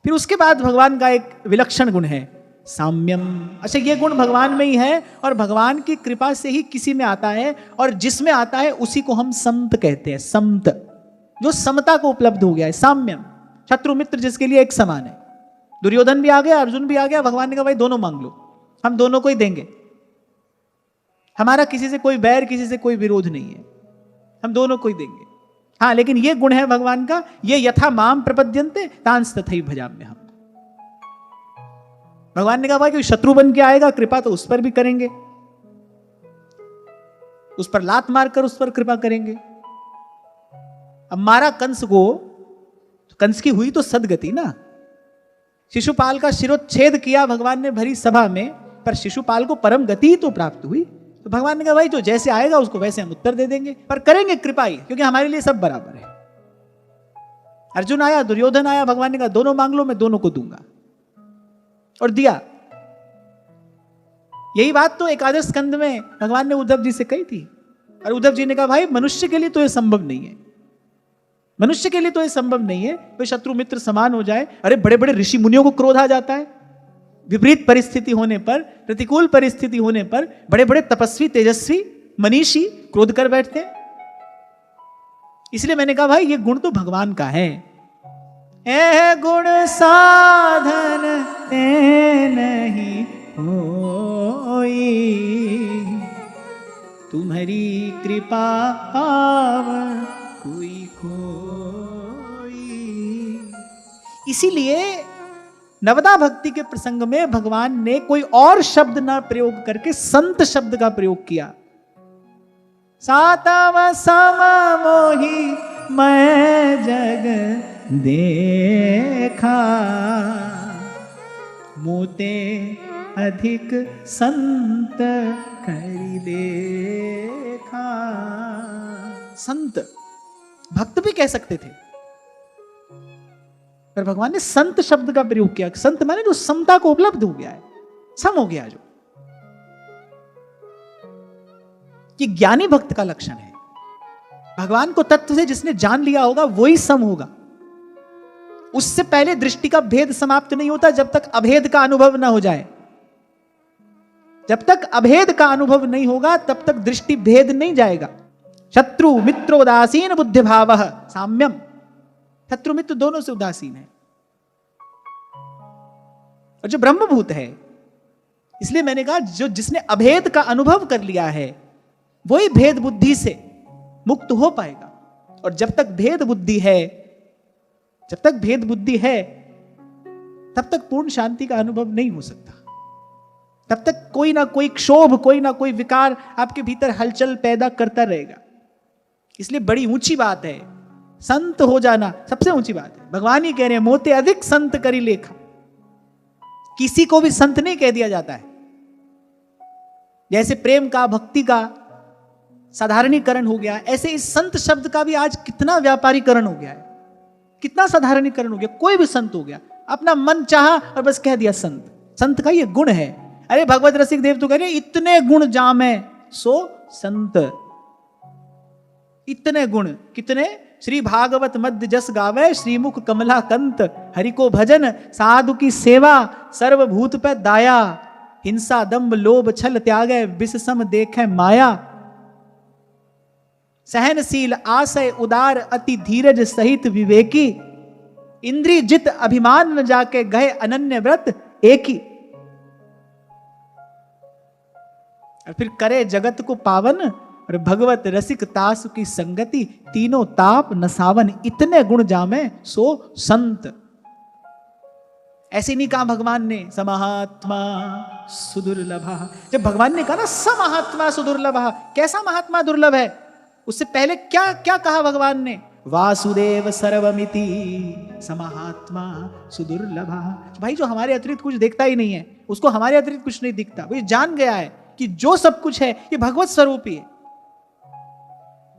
फिर उसके बाद भगवान का एक विलक्षण गुण है साम्यम। अच्छा, ये गुण भगवान में ही है और भगवान की कृपा से ही किसी में आता है, और जिसमें आता है उसी को हम समत कहते हैं। समत, जो समता को उपलब्ध हो गया है। साम्यम, शत्रु मित्र जिसके लिए एक समान है। दुर्योधन भी आ गया, अर्जुन भी आ गया, भगवान ने कहा भाई दोनों मांग लो, हम दोनों को ही देंगे। हमारा किसी से कोई बैर, किसी से कोई विरोध नहीं है, हम दोनों को ही देंगे। हाँ, लेकिन ये गुण है भगवान का, ये यथा माम प्रपद्यन्ते तांस तथैव भजाम्यहम्। हम भगवान ने कहा भाई कोई शत्रु बन के आएगा, कृपा तो उस पर भी करेंगे, उस पर लात मारकर उस पर कृपा करेंगे। अब मारा कंस को, कंस की हुई तो सदगति ना। शिशुपाल का शिरोच्छेद किया भगवान ने भरी सभा में, पर शिशुपाल को परम गति तो प्राप्त हुई। तो भगवान ने कहा भाई जो जैसे आएगा उसको वैसे हम उत्तर दे देंगे, पर करेंगे कृपा ही, क्योंकि हमारे लिए सब बराबर है। अर्जुन आया, दुर्योधन आया, भगवान ने कहा दोनों मांग लो, मैं दोनों को दूंगा, और दिया। यही बात तो एकादश स्कंद में भगवान ने उद्धव जी से कही थी, और उद्धव जी ने कहा भाई मनुष्य के लिए तो यह संभव नहीं है, मनुष्य के लिए तो यह संभव नहीं है कोई शत्रु मित्र समान हो जाए। अरे बड़े बड़े ऋषि मुनियों को क्रोध आ जाता है, विपरीत परिस्थिति होने पर, प्रतिकूल परिस्थिति होने पर बड़े बड़े तपस्वी तेजस्वी मनीषी क्रोध कर बैठते हैं। इसलिए मैंने कहा भाई ये गुण तो भगवान का है। ए गुण साधन ते नहीं होई, तुम्हारी कृपा पावन कोई कोई। इसीलिए नवदा भक्ति के प्रसंग में भगवान ने कोई और शब्द ना प्रयोग करके संत शब्द का प्रयोग किया। सातव सम मोहि मैं जग देखा, मोते अधिक संत करि देखा। संत भक्त भी कह सकते थे, पर भगवान ने संत शब्द का प्रयोग किया। संत माने जो समता को उपलब्ध हो गया है, सम हो गया, जो कि ज्ञानी भक्त का लक्षण है। भगवान को तत्व से जिसने जान लिया होगा वही सम होगा। उससे पहले दृष्टि का भेद समाप्त नहीं होता जब तक अभेद का अनुभव ना हो जाए। जब तक अभेद का अनुभव नहीं होगा तब तक दृष्टि भेद नहीं जाएगा। शत्रु मित्र उदासीन बुद्धि भाव साम्यम। शत्रु मित्र दोनों से उदासीन है, और जो ब्रह्मभूत है, इसलिए मैंने कहा जो जिसने अभेद का अनुभव कर लिया है वही भेद बुद्धि से मुक्त हो पाएगा। और जब तक भेद बुद्धि है, जब तक भेद बुद्धि है तब तक पूर्ण शांति का अनुभव नहीं हो सकता। तब तक कोई ना कोई क्षोभ, कोई ना कोई विकार आपके भीतर हलचल पैदा करता रहेगा। इसलिए बड़ी ऊंची बात है संत हो जाना, सबसे ऊंची बात है। भगवान ही कह रहे हैं मोते अधिक संत करी लेखा। किसी को भी संत नहीं कह दिया जाता है। जैसे प्रेम का, भक्ति का साधारणीकरण हो गया, ऐसे इस संत शब्द का भी आज कितना व्यापारीकरण हो गया है, कितना साधारणीकरण हो गया। कोई भी संत हो गया, अपना मन चाहा और बस कह दिया संत। संत का ये गुण है। अरे भगवत रसिक देव तो कह रहे इतने गुण जामे सो संत। इतने गुण कितने? श्री भागवत मध्य जस गावे, श्रीमुख कमला कंत। हरि को भजन साधु की सेवा, सर्वभूत पे दाया। हिंसा दंभ लोभ छल त्यागे, विष सम देखे माया। सहनशील आशय उदार, अति धीरज सहित विवेकी। इंद्रिय जित अभिमान न जाके, गए अनन्य व्रत एक ही। और फिर करे जगत को पावन, और भगवत रसिक तासु की संगति। तीनों ताप नसावन, इतने गुण जामे सो संत। ऐसे नहीं कहा भगवान ने समहात्मा सुदुर्लभा। जब भगवान ने कहा ना समहात्मा सुदुर्लभा, कैसा महात्मा दुर्लभ है, उससे पहले क्या क्या कहा भगवान ने? वासुदेव सर्वमिति समहात्मा सुदुर्लभा। भाई जो हमारे अतिरिक्त कुछ देखता ही नहीं है, उसको हमारे अतिरिक्त कुछ नहीं दिखता, वो जान गया है कि जो सब कुछ है ये भगवत स्वरूप ही है।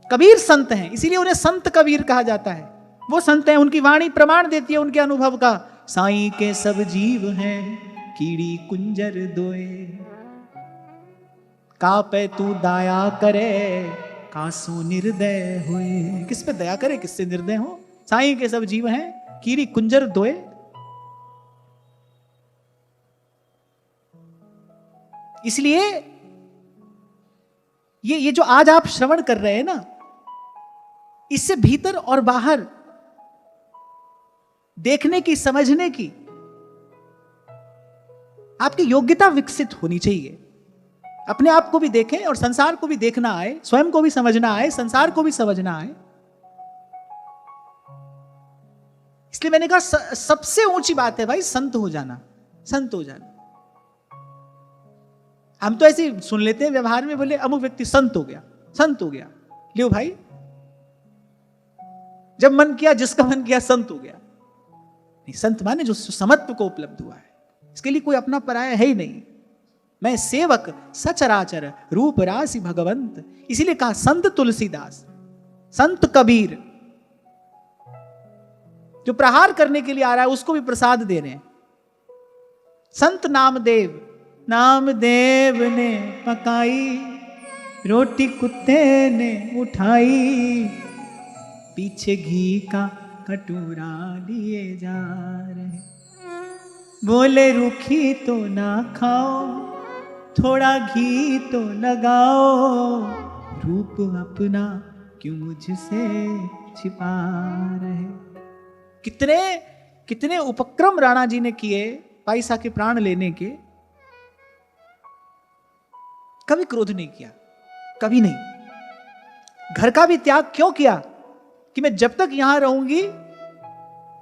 कबीर संत हैं, इसीलिए उन्हें संत कबीर कहा जाता है। वो संत हैं, उनकी वाणी प्रमाण देती है उनके अनुभव का। साईं के सब जीव हैं कीड़ी कुंजर दोए, कापे तू दया करे कासो निर्दय हुए। किस पे दया करे, किससे निर्दय हो? साईं के सब जीव हैं कीड़ी कुंजर दोए। इसलिए ये जो आज आप श्रवण कर रहे हैं ना, इससे भीतर और बाहर देखने की, समझने की आपकी योग्यता विकसित होनी चाहिए। अपने आप को भी देखें और संसार को भी देखना आए, स्वयं को भी समझना आए, संसार को भी समझना आए। इसलिए मैंने कहा सबसे ऊंची बात है भाई संत हो जाना, संत हो जाना। हम तो ऐसे सुन लेते हैं व्यवहार में, बोले अमुक व्यक्ति संत हो गया, संत हो गया। लियो भाई, जब मन किया, जिसका मन किया संत हो गया। नहीं, संत माने जो समत्व को उपलब्ध हुआ है, इसके लिए कोई अपना पराया है ही नहीं। मैं सेवक सचराचर रूप राशि भगवंत। इसीलिए कहा संत तुलसीदास, संत कबीर। जो प्रहार करने के लिए आ रहा है उसको भी प्रसाद दे रहे हैं। संत नामदेव, नामदेव ने पकाई रोटी कुत्ते ने उठाई, पीछे घी का कटोरा लिए जा रहे, बोले रूखी तो ना खाओ, थोड़ा घी तो लगाओ, रूप अपना क्यों मुझसे छिपा रहे। कितने कितने उपक्रम राणा जी ने किए पाईसा के प्राण लेने के। कभी क्रोध नहीं किया, कभी नहीं। घर का भी त्याग क्यों किया? कि मैं जब तक यहां रहूंगी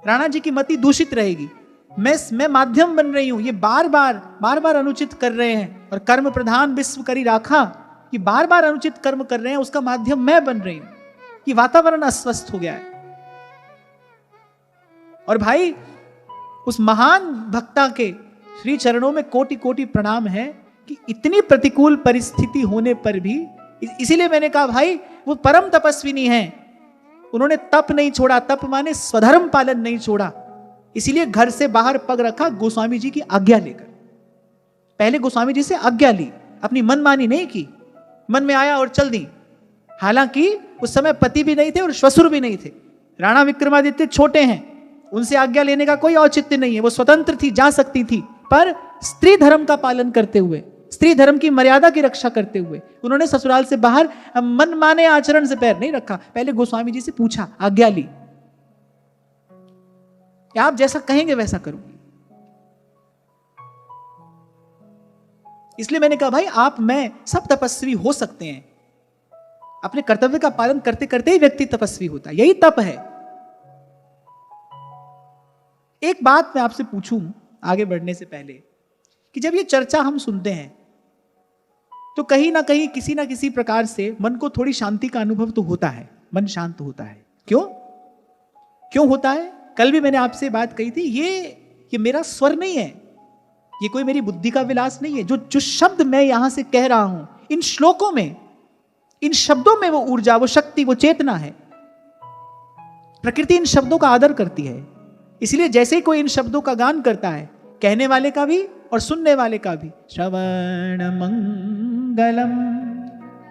राणा जी की मति दूषित रहेगी। मैं माध्यम बन रही हूं, ये बार बार अनुचित कर रहे हैं। और कर्म प्रधान विश्व करी राखा, ये बार बार अनुचित कर्म कर रहे हैं, उसका माध्यम मैं बन रही हूं। ये वातावरण अस्वस्थ हो गया है। और भाई उस महान भक्ता के श्री चरणों में कोटि कोटि प्रणाम है कि इतनी प्रतिकूल परिस्थिति होने पर भी, इसीलिए मैंने कहा भाई वो परम तपस्विनी है। उन्होंने तप नहीं छोड़ा, तप माने स्वधर्म पालन नहीं छोड़ा। इसीलिए घर से बाहर पग रखा गोस्वामी जी की आज्ञा लेकर। पहले गोस्वामी जी से आज्ञा ली, अपनी मनमानी नहीं की, मन में आया और चल दी। हालांकि उस समय पति भी नहीं थे और श्वशुर भी नहीं थे। राणा विक्रमादित्य छोटे हैं, उनसे आज्ञा लेने का कोई औचित्य नहीं है। वो स्वतंत्र थी, जा सकती थी, पर स्त्री धर्म का पालन करते हुए, स्त्री धर्म की मर्यादा की रक्षा करते हुए उन्होंने ससुराल से बाहर मनमाने आचरण से पैर नहीं रखा। पहले गोस्वामी जी से पूछा, आज्ञा ली, आप जैसा कहेंगे वैसा करूंगी। इसलिए मैंने कहा भाई आप, मैं, सब तपस्वी हो सकते हैं। अपने कर्तव्य का पालन करते करते ही व्यक्ति तपस्वी होता है, यही तप है। एक बात मैं आपसे पूछूं आगे बढ़ने से पहले, कि जब ये चर्चा हम सुनते हैं तो कहीं ना कहीं किसी ना किसी प्रकार से मन को थोड़ी शांति का अनुभव तो होता है, मन शांत होता है। क्यों होता है? कल भी मैंने आपसे बात कही थी, ये मेरा स्वर नहीं है, ये कोई मेरी बुद्धि का विलास नहीं है। जो शब्द मैं यहां से कह रहा हूं, इन श्लोकों में, इन शब्दों में वो ऊर्जा, वो शक्ति, वो चेतना है। प्रकृति इन शब्दों का आदर करती है। इसलिए जैसे ही कोई इन शब्दों का गान करता है, कहने वाले का भी और सुनने वाले का भी, श्रवण मंगलम,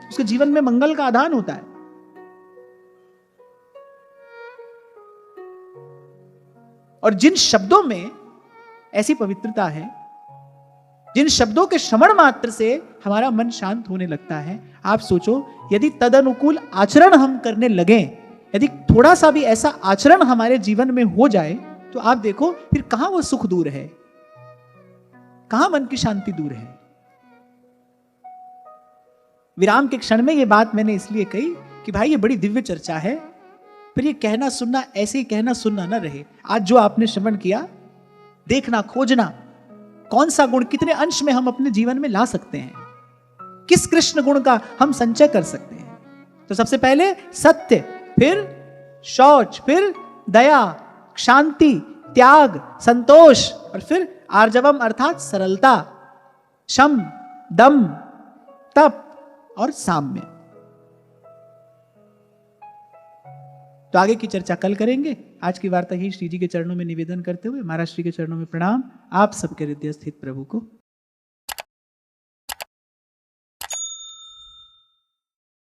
उसके जीवन में मंगल का आधान होता है। और जिन शब्दों में ऐसी पवित्रता है, जिन शब्दों के श्रवण मात्र से हमारा मन शांत होने लगता है, आप सोचो यदि तदनुकूल आचरण हम करने लगे, यदि थोड़ा सा भी ऐसा आचरण हमारे जीवन में हो जाए, तो आप देखो फिर कहां वो सुख दूर है, कहां मन की शांति दूर है। विराम के क्षण में ये बात मैंने इसलिए कही कि भाई ये बड़ी दिव्य चर्चा है, फिर ये कहना सुनना, ऐसे ही कहना सुनना ना रहे। आज जो आपने श्रवण किया देखना, खोजना, कौन सा गुण कितने अंश में हम अपने जीवन में ला सकते हैं, किस कृष्ण गुण का हम संचय कर सकते हैं। तो सबसे पहले सत्य, फिर शौच, फिर दया, शांति, त्याग, संतोष, और फिर आर्जवम अर्थात सरलता, शम, दम, तप और साम्य। तो आगे की चर्चा कल करेंगे। आज की वार्ता ही श्री जी के चरणों में निवेदन करते हुए, महाराज श्री के चरणों में प्रणाम। आप सबके हृदय स्थित प्रभु को